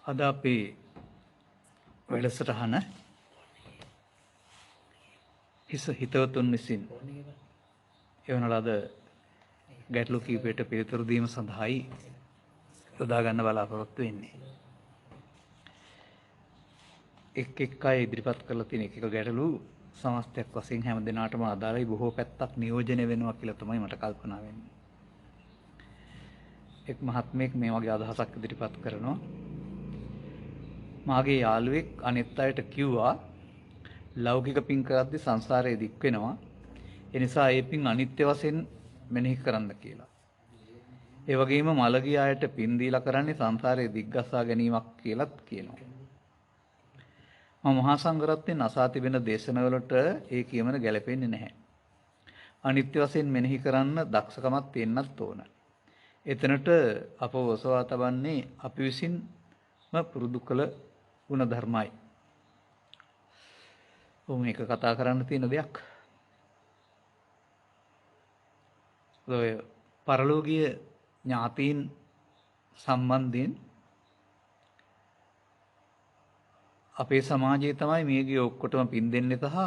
අද අපේ වැඩසටහන හිතවතුන් විසින් එවන ලද ගැටලු කීපයට පිළිතුරු දීම සඳහායි යොදා ගන්න බලාපොරොත්තු වෙන්නේ. එක් අය ඉදිරිපත් කරලා තියෙන එක ගැටලු සමස්තයක් වශයෙන් හැම දිනාටම අදාළයි, බොහෝ පැත්තක් නියෝජනය වෙනවා කියලා තමයි මට කල්පනා වෙන්නේ. එක් මහත්මයෙක් මේ වගේ අදහසක් ඉදිරිපත් කරනවා. මාගේ යාළුවෙක් අනිත් අයට කිව්වා ලෞකික පින් කරද්දී සංසාරේ දික් වෙනවා. ඒ නිසා ඒ පින් අනිත්‍ය වශයෙන් මෙනෙහි කරන්න කියලා. ඒ වගේම මළගිය අයට පින් දීලා කරන්නේ සංසාරේ දිග්ගසා ගැනීමක් කියලාත් කියනවා. මම මහා සංඝරත්නයෙන් අසා තිබෙන දේශනාවලට ඒ කියමන ගැලපෙන්නේ නැහැ. අනිත්‍ය වශයෙන් මෙනෙහි කරන්න දක්ෂකමක් තියෙන්නත් ඕන. එතනට අපව ඔසවා තබන්නේ අපි විසින්ම පුරුදු කළ ගුණ ධර්මයි. මේක කතා කරන්න තියෙන දෙයක්. ඔය පරලෝකීය ඥාතීන් සම්බන්ධයෙන් අපේ සමාජයේ තමයි මේගේ ඔක්කොටම පින් දෙන්නේ සහ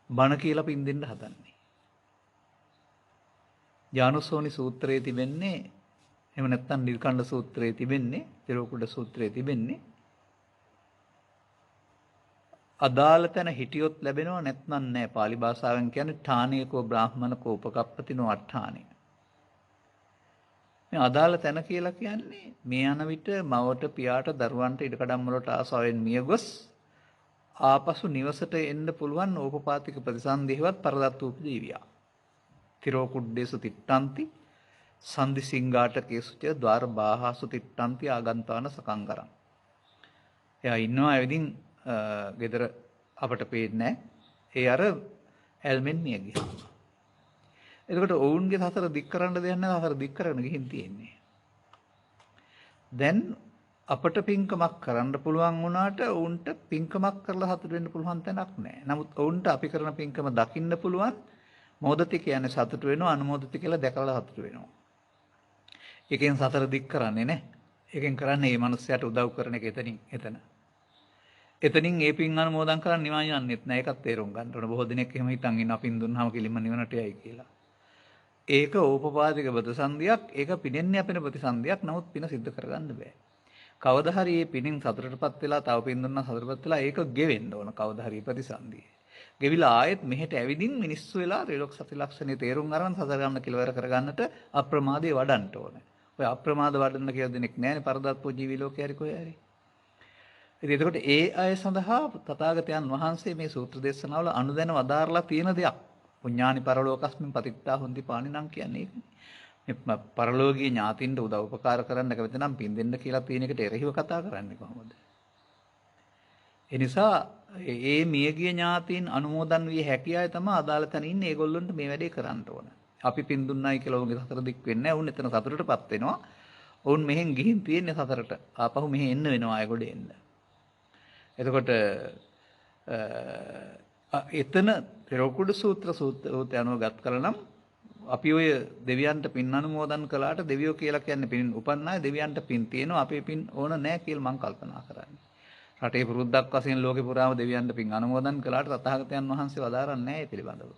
බණ කියලා පින් දෙන්න හදන්නේ. ඥානසෝනි සූත්‍රයේ තිබෙන්නේ, එහෙම නැත්නම් නිර්කණ්ඩ සූත්‍රයේ තිබෙන්නේ, තිරෝකුඩ සූත්‍රයේ තිබෙන්නේ අදාළ තැන හිටියොත් ලැබෙනව, නැත්නම් නැහැ. පාලි භාෂාවෙන් කියන්නේ ඨානේකෝ බ්‍රාහ්මණකෝ උපකප්පතිනෝ අට්ඨානේ. මේ අදාළ තැන කියලා කියන්නේ මේ යන විට මවට පියාට දරුවන්ට ඉඩකඩම් වලට ආසාවෙන් මිය ගොස් ආපසු නිවසට එන්න පුළුවන් ඕපපාතික ප්‍රතිසන්දේවත් පරදත්තූප දේවියා. තිරෝකුඩ්ඩේසු තිට්ඨන්ති සන්දි සිංගාටකේසුච ద్వාර බාහාසු තිට්ඨන්ති ආගන්තාන සකංගරං. එයා ඉන්නවා ඇවිදින් ගෙදර අපට පේන්නේ නැහැ. ඒ අර ඇල්මෙන් මිය ගියා. එතකොට ඔවුන්ගේ සසර දික් කරන්න දෙයක් නැහැ. සසර දික් කරගෙන ගිහින් තියෙන්නේ. දැන් අපට පින්කමක් කරන්න පුළුවන් වුණාට ඔවුන්ට පින්කමක් කරලා සතුට වෙන්න පුළුවන් තැනක් නැහැ. නමුත් ඔවුන්ට අපි කරන පින්කම දකින්න පුළුවන්. මොදති කියන්නේ සතුට වෙනවා, අනුමෝදති කියලා දැකලා සතුට වෙනවා. එකෙන් සතර දික් කරන්නේ නැහැ. එකෙන් කරන්නේ මේ මිනිස්සයාට උදව් කරන එක එතනින් ඒ පින් අනුමෝදන් කරන් නිවන් යන්නෙත් නැහැ. ඒකත් තේරුම් ගන්න ඕන. බොහෝ දිනෙක එහෙම හිතන් ඉන්න පින් දුන්නාම කිලිම නිවනට යයි කියලා. ඒක ඕපපාතික ප්‍රතිසන්දියක්. ඒක පිනෙන්නේ අපේන ප්‍රතිසන්දියක්. නමුත් පින සිද්ධ කරගන්න බෑ. කවදා හරි මේ පිනෙන් සතුටටපත් වෙලා තව පින් දුන්නා සතුටටපත් වෙලා ඒක ගෙවෙන්න ඕන. කවදා හරි ප්‍රතිසන්දිය. ගෙවිලා ආයෙත් මෙහෙට ඇවිදින් මිනිස්සු වෙලා ත්‍රිලෝක සති ලක්ෂණේ තේරුම් අරන් සතර ගමන කෙලවර කරගන්නට අප්‍රමාදයේ වඩන්න ඕනේ. ඔය අප්‍රමාද වඩන්න කියලා දෙනෙක් නැහැනේ පරදත්පෝ ජීවි ලෝකේ හරි කොහේ හරි. ඉතින් එතකොට ඒ අය සඳහා තථාගතයන් වහන්සේ මේ සූත්‍ර දේශනාවල අනුදැන වදාරලා තියෙන දෙයක්. පුඤ්ඤානි පරලෝකස්මින් පතිත්තා හොන්ති පාණිනම් කියන්නේ ඒකනේ. මේ පරලෝකීය ඥාතින්ට උදව් උපකාර කරන්න කැමති නම් පින් දෙන්න කියලා තියෙන එකට එරෙහිව කතා කරන්නේ කොහොමද? ඒ නිසා ඒ මියගිය ඥාතීන් අනුමෝදන් විය හැකි අය තමයි අදාළ තැන ඉන්නේ. ඒගොල්ලන්ට මේ වැඩේ කරන්න ඕන. අපි පින් දුන්නයි කියලා ඔවුන්ගේ සතර දික් වෙන්නේ නැහැ. ඔවුන් එතන සතරටපත් වෙනවා. ඔවුන් මෙහෙන් ගිහින් තියෙන්නේ සතරට. ආපහු මෙහෙ එන්න වෙනවා අයගොඩ එන්න. එතකොට එතන තිරෝකුඩ සූත්‍රය අනුව ගත් කළ නම් අපි ඔය දෙවියන්ට පින් අනුමෝදන් කළාට දෙවියෝ කියලා කියන්නේ පින් උපන් අය, දෙවියන්ට පින් තියෙනවා, අපේ පින් ඕන නැහැ කියලා මම කල්පනා කරන්නේ. රටේ පුරුද්දක් වශයෙන් ලෝකේ පුරාම දෙවියන්ට පින් අනුමෝදන් කළාට තථාගතයන් වහන්සේ වදාරන්නේ නැහැ ඒ පිළිබඳව.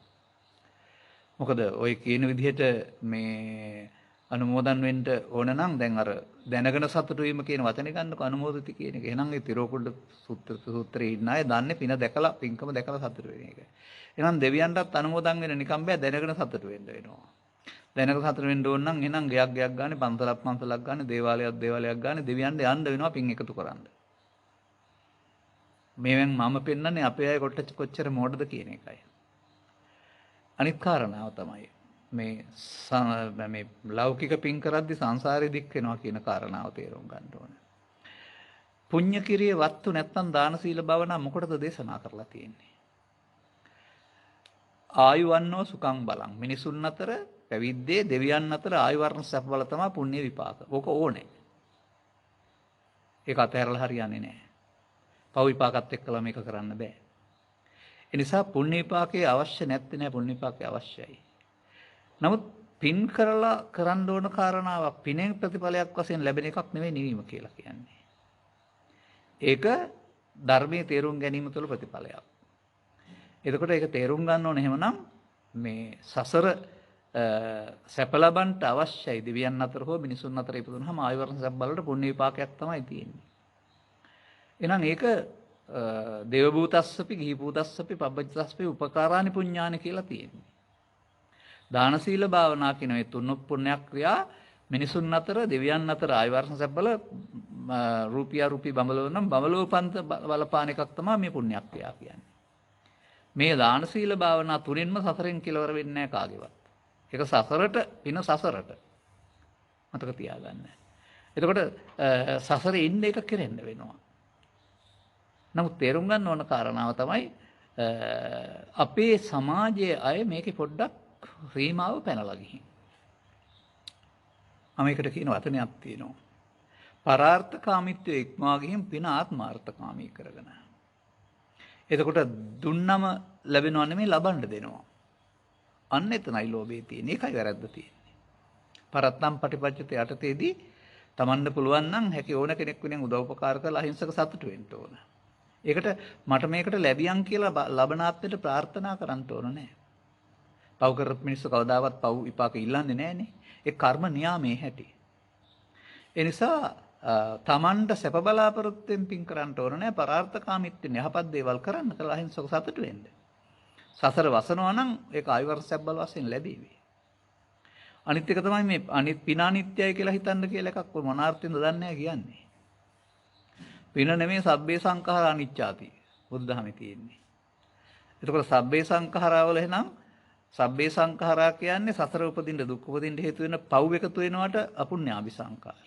මොකද ඔය කියන විදිහට මේ අනුමෝදන් වෙන්න ඕන නම් දැන් අර දැනගෙන සතුටු වීම කියන වචනේ ගන්නකො අනුමෝදිත කියන එක. එහෙනම් ඒ තිරෝකුඩ සූත්‍රයේ ඉන්න අය දන්නේ පින දැකලා පින්කම දැකලා සතුටු වෙන එක. එහෙනම් දෙවියන්ටත් අනුමෝදන් වෙන්න නිකම් බෑ, දැනගෙන සතුටු වෙන්න වෙනවා. දැනගෙන සතුටු වෙන්න ඕන නම් එහෙනම් ගයක් ගන්න, පන්සලක් ගන්න, දේවාලයක් ගන්න, දෙවියන්ට යන්න වෙනවා පින් එකතු කරන්න. මේවෙන් මම පෙන්නන්නේ අපේ අය කොච්චර මෝඩද කියන එකයි. අනිත් කාරණාව තමයි මේ ලෞකික පින් කරද්දී සංසාරේ දික් වෙනවා කියන කාරණාව තේරුම් ගන්න ඕනේ. පුණ්‍ය කිරිය වත්තු නැත්තම් දාන සීල භාවනා මොකටද දේශනා කරලා තියෙන්නේ? ආයුවන්නෝ සුඛං බලං. මිනිසුන් අතර පැවිද්දේ දෙවියන් අතර ආයු වර්ණ සැප බල තමයි පුණ්‍ය විපාක. ඕක ඕනේ. ඒක අතහැරලා හරියන්නේ නැහැ. පව් විපාකත් එක්කලා මේක කරන්න බෑ. ඒ නිසා පුණ්‍ය විපාකයේ අවශ්‍ය නැත්තේ නෑ, පුණ්‍ය විපාකයේ අවශ්‍යයි. නමුත් පින් කරලා කරන්න ඕන කාරණාවක් පිනෙන් ප්‍රතිඵලයක් වශයෙන් ලැබෙන එකක් නෙවෙයි නිවීම කියලා කියන්නේ. ඒක ධර්මයේ තේරුම් ගැනීම තුළ ප්‍රතිඵලයක්. එතකොට ඒක තේරුම් ගන්න ඕන එහෙමනම් මේ සසර සැප ලබන්නට අවශ්‍යයි දෙවියන් අතර හෝ මිනිසුන් අතර ඉපදුනහම ආයවර්ණ සැප බලට පුණ්‍ය විපාකයක් තමයි තියෙන්නේ. එහෙනම් ඒක දේව භූතස්සපි ගිහි භූතස්සපි පබ්බජිතස්සපි උපකාරානි පුඤ්ඤානි කියලා තියෙන්නේ. දාන සීල භාවනා කියන මේ තුන් පුණ්‍යක් ක්‍රියා මිනිසුන් අතර දෙවියන් අතර ආයවර්ණ සැප බල රූපී බඹලෝ නම් බඹලෝපන්ත බලපාන එකක් තමයි මේ පුණ්‍යක් ක්‍රියා කියන්නේ. මේ දාන සීල භාවනා තුනින්ම සසරෙන් කෙලවර වෙන්නේ නැහැ කාගේවත්. ඒක සසරට පින සසරට. මතක තියාගන්න. එතකොට සසරේ ඉන්න එක කෙරෙන්න වෙනවා. නමුත් තේරුම් ගන්න ඕන කාරණාව තමයි අපේ සමාජයේ අය මේකේ පොඩ්ඩක් සීමාව පැනලා ගිහින්. මේකට කියන වචනයක් තියෙනවා. පරාර්ථකාමීත්වයේ ඉක්මවා ගිහින් පින ආත්මාර්ථකාමී කරගෙන. එතකොට දුන්නම ලැබෙනව නෙමෙයි ලබන්න දෙනවා. අන්න එතනයි ලෝභය තියෙන්නේ. ඒකයි වැරද්ද තියෙන්නේ. පරත්තම් පටිපච්චත යටතේදී තමන්ට පුළුවන් නම් හැකි ඕන කෙනෙක් වෙනින් උදව් උපකාර කරලා අහිංසක සතුටු වෙන්න ඕන. ඒකට මට මේකට ලැබියන් කියලා ලබනාත්මයට ප්‍රාර්ථනා කරන්න ඕන නෑ. පව් කරපු මිනිස්සු කවදාවත් පව් විපාක ඉල්ලන්නේ නෑනේ. ඒ කර්ම නියාමයේ හැටි. ඒ නිසා තමන්ට සැප බලාපොරොත්තුෙන් පින් කරන්න ඕන නෑ. පරාර්ථකාමීත්වයෙන් යහපත් දේවල් කරන්න කියලා අහිංසක සතුටු වෙන්න. සසර වසනවා නම් ඒක ආයුර්සැබ් බල වශයෙන් ලැබෙවි. අනිත් එක තමයි මේ අනිත් පින අනිත්‍යයි කියලා හිතන්න කියලා එකක් මොනාර්ථයෙන්ද දන්නේ නැහැ කියන්නේ. පින නෙමෙයි සබ්බේ සංඛාර අනිච්චාති. බුදුදහමේ තියෙන්නේ. එතකොට සබ්බේ සංඛාරවල එහෙනම් සබ්බේ සංඛාරා කියන්නේ සසර උපදින්න දුක් උපදින්න හේතු වෙන පව් එකතු වෙනවට අපුඤ්ඤාභි සංඛාර.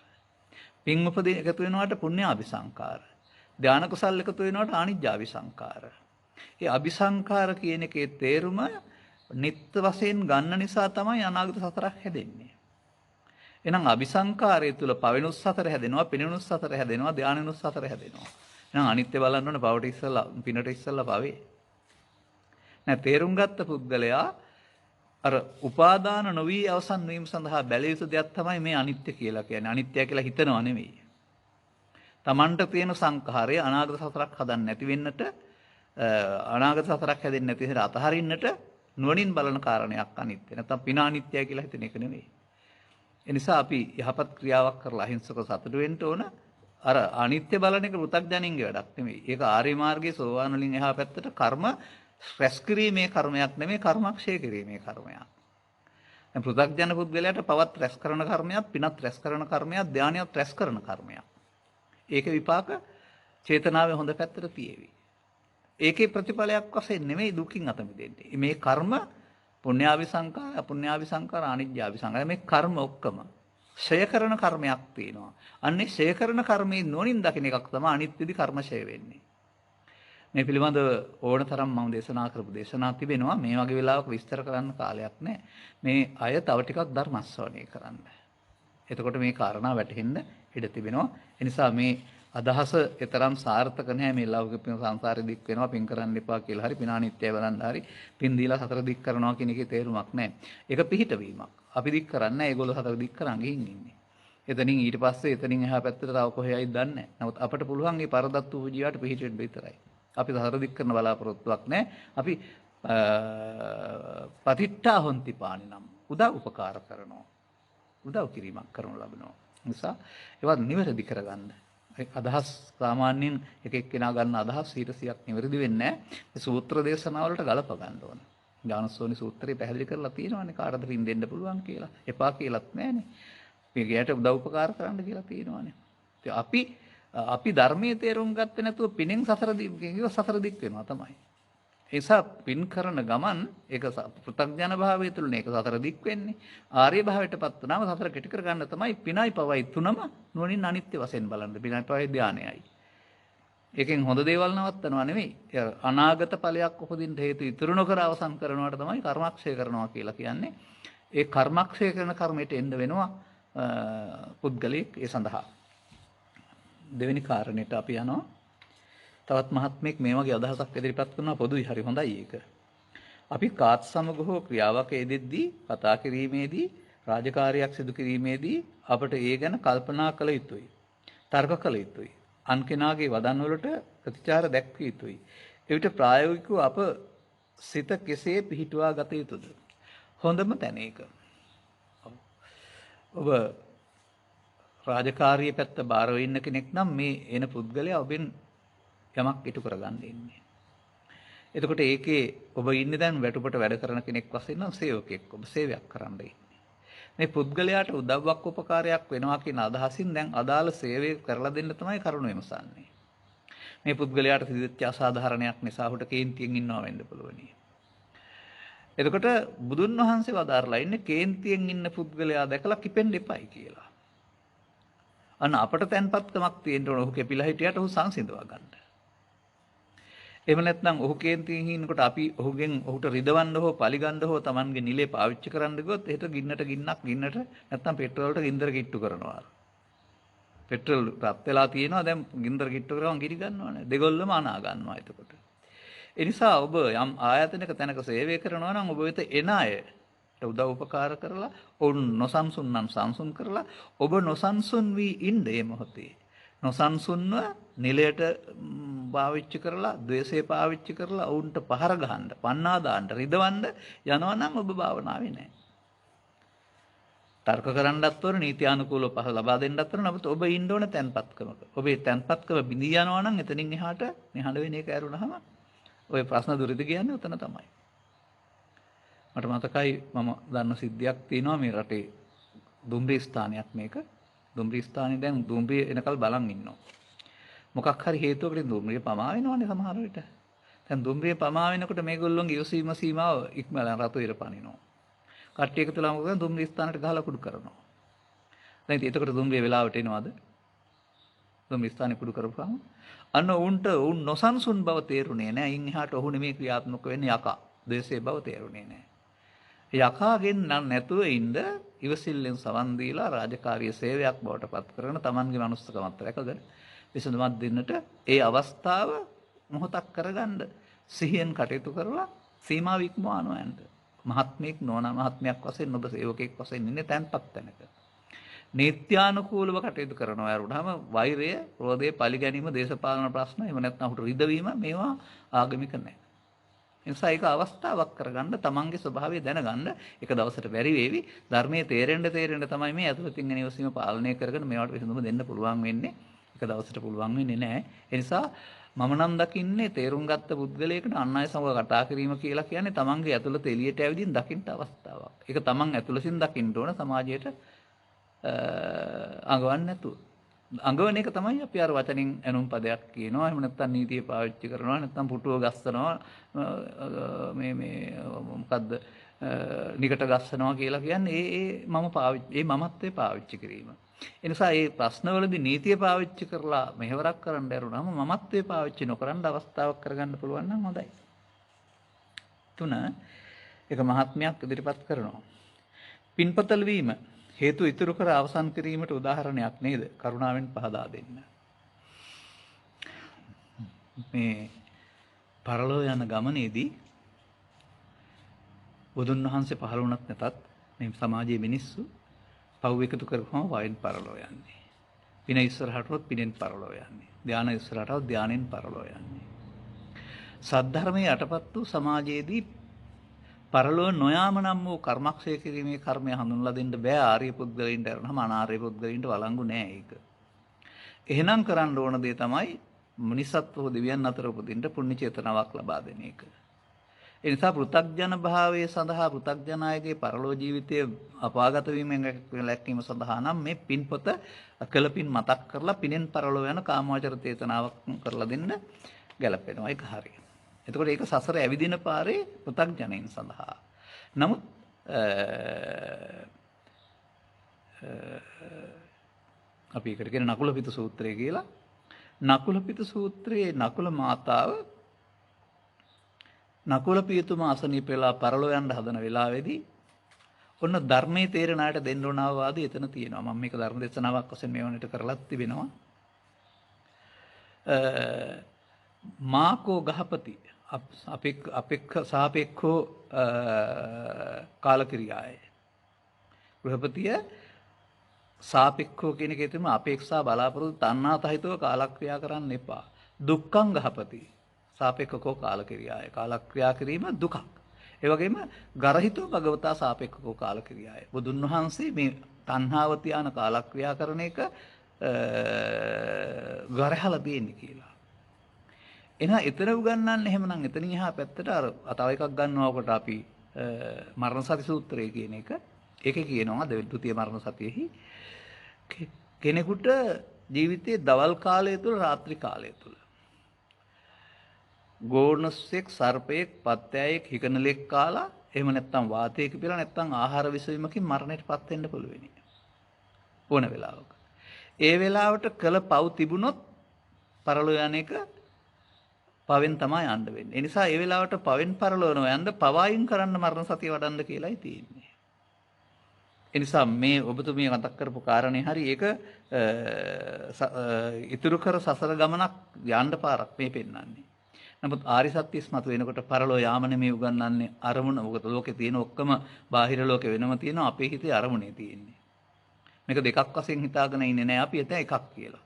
පින් උපදින එකතු වෙනවට පුඤ්ඤාභි සංඛාර. ධාන කුසල් එකතු වෙනවට ආනිජ්ජාභි සංඛාර. ඒ අபிසංකාර කියන එකේ තේරුම නිත්‍ය වශයෙන් ගන්න නිසා තමයි අනාගත සතරක් හැදෙන්නේ. එහෙනම් අபிසංකාරය තුල පවෙනුස් සතර හැදෙනවා, පිනෙනුස් සතර හැදෙනවා, ධානෙනුස් සතර හැදෙනවා. එහෙනම් අනිත්‍ය බලන්න ඕනේ පවට ඉස්සලා පිනට ඉස්සලා පවේ. නැ තේරුම් ගත්ත පුද්ගලයා අර උපාදාන නොවි අවසන් වීම සඳහා බැලිය යුතු දෙයක් තමයි මේ අනිත්‍ය කියලා කියන්නේ. අනිත්‍ය කියලා හිතනවා නෙවෙයි. Tamanට තියෙන සංඛාරය අනාගත සතරක් හදන්න නැති වෙන්නට අනාගත සතරක් හැදෙන්නේ නැති විදිහට අතහරින්නට නුවණින් බලන කාරණයක් අනිත්‍ය. නැත්නම් පින අනිත්‍යයි කියලා හිතන එක නෙවෙයි. ඒ නිසා අපි යහපත් ක්‍රියාවක් කරලා අහිංසක සතුට වෙන්න ඕන. අර අනිත්‍ය බලන එක පෘථග්ජනින්ගේ වැඩක් නෙවෙයි. ඒක ආර්ය මාර්ගයේ සෝවාන් වලින් එහා පැත්තට කර්ම රැස් කිරීමේ කර්මයක් නෙවෙයි කර්මක්ෂය කිරීමේ කර්මයක්. දැන් පෘථග්ජන පුද්ගලයාට පවත් රැස් කරන කර්මයක්, පිනත් රැස් කරන කර්මයක්, ධානයත් රැස් කරන කර්මයක්. ඒක විපාක චේතනාවේ හොඳ පැත්තට තියෙවි. ඒකේ ප්‍රතිඵලයක් වශයෙන් නෙමෙයි දුකින් අත මිදෙන්නේ. මේ කර්ම පුණ්‍යාවි සංකාර, අපුණ්‍යාවි සංකාර, අනිජ්ජාවි සංකාර මේ කර්ම ඔක්කොම ෂය කරන කර්මයක් තියෙනවා. අන්නේ ෂය කරන කර්මයේ නොනින් දකින්න එකක් තමයි අනිත්‍යදි කර්ම ෂය වෙන්නේ. මේ පිළිබඳව ඕන තරම් මම දේශනා කරපු දේශනා තිබෙනවා. මේ වගේ වෙලාවක විස්තර කරන්න කාලයක් නැහැ. මේ අය තව ටිකක් ධර්ම ශ්‍රවණය කරන්න. එතකොට මේ කාරණා වැටහෙන්න ඉඩ තිබෙනවා. ඒ නිසා මේ අදහස ඊතරම් සාර්ථක නැහැ. මේ ලෞකික සංසාරේ දික් වෙනවා පින් කරන්න එපා කියලා හරි පින අනිත්‍යය බලන්න හරි පින් දීලා සතර දික් කරනවා කියන එකේ තේරුමක් නැහැ. ඒක පිහිටවීමක්. අපි දික් කරන්නේ ඒගොල්ලෝ සතර දික් කරන් ගිහින් ඉන්නේ. එතනින් ඊට පස්සේ එතනින් එහා පැත්තට තව කොහේයිද දන්නේ නැහැ. නමුත් අපිට පුළුවන් මේ පරදත්තු ජීවිතයට පිහිටෙන්න විතරයි. අපි සතර දික් කරන බලාපොරොත්තුවක් නැහැ. අපි පතිට්ඨා හොන්ති පාණි නම් උදව් උපකාර කරනවා. උදව් කිරීමක් කරනු ලබනවා. නිසා ඒවත් නිවැරදි කරගන්න. අදහස් සාමාන්‍යයෙන් එක එක්කෙනා ගන්න අදහස් 100ක් නිවැරදි වෙන්නේ නැහැ. මේ සූත්‍ර දේශනාවලට ගලප ගන්න ඕන. ඥානසෝනි සූත්‍රය පැහැදිලි කරලා තියෙනවානේ කාටද පින් දෙන්න පුළුවන් කියලා. එපා කියලාත් නැහැනේ. මේ ගියට උදව් උපකාර කරන්න කියලා තියෙනවානේ. ඉතින් අපි ධර්මයේ තේරුම් ගත්තේ නැතුව පිනෙන් සතර දික් වෙනවා තමයි. ඒ නිසා පින් කරන ගමන් ඒක පෘථග්ජන භාවය තුලනේ ඒක සතර දික් වෙන්නේ. ආර්ය භාවයටපත් වුණාම සතර කෙටි කර ගන්න තමයි පිනයි පවයි තුනම නුවණින් අනිත්‍ය වශයෙන් බලන්න. පිනයි පවයි ධානයයි. ඒකෙන් හොඳ දේවල් නවත්තනවා නෙවෙයි. අනාගත ඵලයක් උපදින්න හේතු ඉතුරු නොකර අවසන් කරනවට තමයි කර්මක්ෂය කරනවා කියලා කියන්නේ. ඒ කර්මක්ෂය කරන කර්මයට එන්න වෙනවා පුද්ගලික ඒ සඳහා. දෙවෙනි කාරණේට අපි යනවා. තවත් මහත්මෙක් මේ වගේ අදහසක් ඉදිරිපත් කරනවා පොදුයි හරි හොඳයි ඒක. අපි කාත් සමග හෝ ක්‍රියාවක් යෙදෙද්දී කතා කිරීමේදී රාජකාරියක් සිදු කිරීමේදී අපට ඒ ගැන කල්පනා කළ යුතුයි. තර්ක කළ යුතුයි. අන් කෙනාගේ වදන් වලට ප්‍රතිචාර දැක්විය යුතුයි. එවිට ප්‍රායෝගිකව අප සිත කෙසේ පිහිටුවා ගත යුතුද? හොඳම තැන ඒක. ඔබ රාජකාරියේ පැත්ත බාරව ඉන්න කෙනෙක් නම් මේ එන පුද්ගලයා ඔබෙන් යමක් ඉටු කරගන්න ඉන්නේ. එතකොට ඒකේ ඔබ ඉන්නේ දැන් වැටුපට වැඩ කරන කෙනෙක් වශයෙන් නම් සේවකෙක්. ඔබ සේවයක් කරන්න ඉන්නේ. මේ පුද්ගලයාට උදව්වක් උපකාරයක් වෙනවා කියන අදහසින් දැන් අදාළ සේවය කරලා දෙන්න තමයි කරුණ විමසන්නේ. මේ පුද්ගලයාට සිදුවෙච්ච අසාධාරණයක් නිසා ඔහුට කේන්තියෙන් ඉන්නවා වෙන්න පුළුවනි. එතකොට බුදුන් වහන්සේ වදාරලා ඉන්නේ කේන්තියෙන් ඉන්න පුද්ගලයා දැකලා කිපෙන්න එපයි කියලා. අන්න අපට තැන්පත්කමක් තියෙන්න ඕන. ඔහු කෙපිලා හිටියට ඔහු සංසිඳවා ගන්න. එහෙම නැත්නම් ඔහු කේන්තියෙන් ඉන්නකොට අපි ඔහුට රිදවන්න හෝ පලිගන්න හෝ Tamanගේ නිලේ පාවිච්චි කරන්න ගියොත් එහෙට ගින්නට නැත්නම් පෙට්‍රල් වලට ගින්දර කිට්ටු කරනවා. පෙට්‍රල් රත් වෙලා තියෙනවා දැන් ගින්දර කිට්ටු කරගම ගිනි ගන්නවනේ. දෙගොල්ලම අනා ගන්නවා එතකොට. ඒ නිසා ඔබ යම් ආයතනයක තැනක සේවය කරනවා නම් ඔබ වෙත එන අයට උදව් උපකාර කරලා ඔවුන් නොසන්සුන් නම් සංසුන් කරලා ඔබ නොසන්සුන් වී ඉන්න මේ මොහොතේ. නොසන්සුන්ව නිලයට පාවිච්චි කරලා ද්වේෂය පාවිච්චි කරලා ඔවුන්ට පහර ගහන්න, පන්නා දාන්න, රිදවන්න යනවා නම් ඔබ භාවනාවේ නැහැ. තර්ක කරන්නත් ඕන, නීත්‍යානුකූලව පහ ලබා දෙන්නත් ඕන. නමුත් ඔබ ඉන්න ඕන තැන්පත්කමක. ඔබේ තැන්පත්කම බිඳී යනවා නම් එතනින් එහාට නිහඬ වෙන එක ඇරුණාම ඔය ප්‍රශ්න දුරිද කියන්නේ උතන තමයි. මට මතකයි මම දන්න සිද්ධියක් තියෙනවා මේ රටේ දුම්රිය ස්ථානයක් මේක. දුම්රිය ස්ථානේ දැන් දුම්රිය එනකල් බලන් ඉන්නවා. මොකක් හරි හේතුවකට දුම්රිය පමා වෙනවනේ සමහර විට. දැන් දුම්රිය පමා වෙනකොට මේගොල්ලෝගේ ඉවසීම සීමාව ඉක්මලා රතු ඉර පනිනවා. කට්ටිය එකතු වෙලා මොකද දුම්රිය ස්ථානට ගහලා කුඩු කරනවා. දැන් ඉතින් එතකොට දුම්රිය වෙලාවට එනවද? දුම්රිය ස්ථානේ කුඩු කරපුවාම අන්න උන් නොසන්සුන් බව තේරුනේ නැහැ. ඉන් එහාට ඔහු නෙමේ ක්‍රියාත්මක වෙන්නේ යකා. ද්වේෂයේ බව තේරුනේ නැහැ. යකාගෙන් නම් නැතුව ඉන්න ඉවසිල්ලෙන් සවන් දීලා රාජකාරී සේවයක් බවට පත් කරන Tamanගේ මනුස්සකමත් රැකගෙන විසඳුමක් දෙන්නට ඒ අවස්ථාව මොහොතක් කරගන්න සිහියෙන් කටයුතු කරලා සීමාව ඉක්මවනවා යන්න. මහත්මයෙක් නොවන මහත්මයක් වශයෙන් ඔබ සේවකෙක් වශයෙන් ඉන්නේ තැන්පත් තැනක. නීත්‍යානුකූලව කටයුතු කරනවා වරුණාම වෛරය, ක්‍රෝධය, පරිගැනීම, දේශපාලන ප්‍රශ්න එහෙම නැත්නම් උට රිදවීම මේවා ආගමික නැහැ. එනිසා ඒක අවස්ථාවක් කරගන්න තමන්ගේ ස්වභාවය දැනගන්න එක දවසට බැරි වේවි. ධර්මයේ තේරෙන්න තමයි මේ අතුලතින් එන ඉවසීම පාලනය කරගෙන මේවට විසඳුම දෙන්න පුළුවන් වෙන්නේ. එක දවසට පුළුවන් වෙන්නේ නැහැ. ඒ නිසා මම නම් දකින්නේ තේරුම් ගත්ත පුද්ගලයෙකුට අන් අය සමග කතා කිරීම කියලා කියන්නේ තමන්ගේ ඇතුළත එළියට ඇවිදින් දකින්න අවස්ථාවක්. ඒක තමන් ඇතුළතින් දකින්න ඕන සමාජයට අඟවන්නේ නැතුව. අඟවන එක තමයි අපි අර වචනින් එනුම් පදයක් කියනවා. එහෙම නැත්නම් නීතිය පාවිච්චි කරනවා. නැත්නම් පුටුව ගස්සනවා. මේ මොකද්ද නිකට ගස්සනවා කියලා කියන්නේ ඒ මමත්වයේ පාවිච්චි කිරීම. ඒ නිසා මේ ප්‍රශ්නවලදී නීතිය පාවිච්චි කරලා මෙහෙවරක් කරන්න ඇරුණාම මමත්වයේ පාවිච්චි නොකරන අවස්ථාවක් කරගන්න පුළුවන් නම් හොඳයි. 3 එක මහත්මයක් ඉදිරිපත් කරනවා. පින්පතල් වීම හේතු ඉතුරු කර අවසන් කිරීමට උදාහරණයක් නේද? කරුණාවෙන් පහදා දෙන්න. මේ පරලෝ යන ගමනේදී බුදුන් වහන්සේ පහළ වුණත් නැතත් මේ සමාජයේ මිනිස්සු පව් එකතු කරපුවම වයින් පරලෝ යන්නේ. පින ඉස්සරහටවත් පිනෙන් පරලෝ යන්නේ. ධානය ඉස්සරහටවත් ධානයෙන් පරලෝ යන්නේ. සද්ධර්මයේ යටපත් වූ සමාජයේදී පරලෝ නොයාම නම් වූ කර්මක්ෂය කිරීමේ කර්මය හඳුන්ලා දෙන්න බෑ ආර්ය පුද්ගලයින්ට. අරනම අනාර්ය පුද්ගලයින්ට වළංගු නෑ ඒක. එහෙනම් කරන්න ඕන දේ තමයි මිනිසත්ව දෙවියන් අතර උපදින්න පුණ්‍ය චේතනාවක් ලබා දෙන එක. ඒ නිසා පෘථග්ජන භාවයේ සඳහා පෘථග්ජන අයගේ පරලෝ ජීවිතයේ අපාගත වීමෙන් ලැක්වීම සඳහා නම් මේ පින්පොත කළපින් මතක් කරලා පිනෙන් පරලෝ යන කාමවචර චේතනාවක් කරලා දෙන්න ගැලපෙනවා. ඒක හරියි. එතකොට ඒක සසර ඇවිදින පාරේ පෘථග්ජනයන් සඳහා. නමුත් අපි ඒකට කියන නකුලපිත සූත්‍රය කියලා. නකුලපිත සූත්‍රයේ නකුල මාතාව නකුල පියතුමා අසනීප වෙලා පරලෝ යන්න හදන වෙලාවේදී ඔන්න ධර්මයේ තේරෙන අයට දෙන්න ඕන අවවාදය එතන තියෙනවා. මම මේක ධර්ම දේශනාවක් වශයෙන් මේ වුණට කරලත් තිබෙනවා. මාකෝ ගහපති අපෙක්ඛ සාපේක්ඛෝ කාලක්‍රියාය. ගෘහපතිය සාපේක්ඛෝ කියන එකේ තියෙන අපේක්ෂා බලාපොරොත්තු තණ්හා සහිතව කාලක්‍රියා කරන්න එපා. දුක්ඛං ගහපති සාපේක්ඛකෝ කාලක්‍රියාය. කාලක්‍රියා කිරීම දුකක්. ඒ වගේම ගරහිතෝ භගවතා සාපේක්ඛකෝ කාලක්‍රියාය. බුදුන් වහන්සේ මේ තණ්හාව තියාන කාලක්‍රියා කරන එක ගරහලා තියෙන්නේ කියලා. එහෙනම් එතන උගන්වන්නේ එහෙමනම් එතනින් එහා පැත්තට අර තව එකක් ගන්නවකොට අපි මරණ සති සූත්‍රය කියන එක. ඒකේ කියනවා ද්විතීය මරණ සතියෙහි කෙනෙකුට ජීවිතයේ දවල් කාලය තුල රාත්‍රී කාලය තුල ගෝණසෙක් සර්පයෙක් පත්තෑයෙක් හිකනලෙක් කාලා එහෙම නැත්නම් වාතයක පිරලා නැත්නම් ආහාර විසවීමකින් මරණයටපත් වෙන්න පුළුවන් ඕන වෙලාවක. ඒ වෙලාවට කළ පව් තිබුණොත් පරලෝ යන එක පවෙන් තමයි යන්න වෙන්නේ. ඒ නිසා ඒ වෙලාවට පවෙන් පරලෝනව යන්න පවයින් කරන්න මරණ සතිය වඩන්න කියලායි තියෙන්නේ. ඒ නිසා මේ ඔබතුමිය මතක් කරපු කාරණේ හරි ඒක ඉතුරු කර සසර ගමනක් යන්න පාරක් මේ පෙන්වන්නේ. නමුත් ආරි සත්‍ය ඉස්මතු වෙනකොට පරලෝ යාම නෙමෙයි උගන්වන්නේ අරමුණ. මොකද ලෝකේ තියෙන ඔක්කොම බාහිර ලෝකේ වෙනම තියෙනවා අපේ හිතේ අරමුණේ තියෙන්නේ. මේක දෙකක් වශයෙන් හිතාගෙන ඉන්නේ නැහැ අපි එතන එකක් කියලා.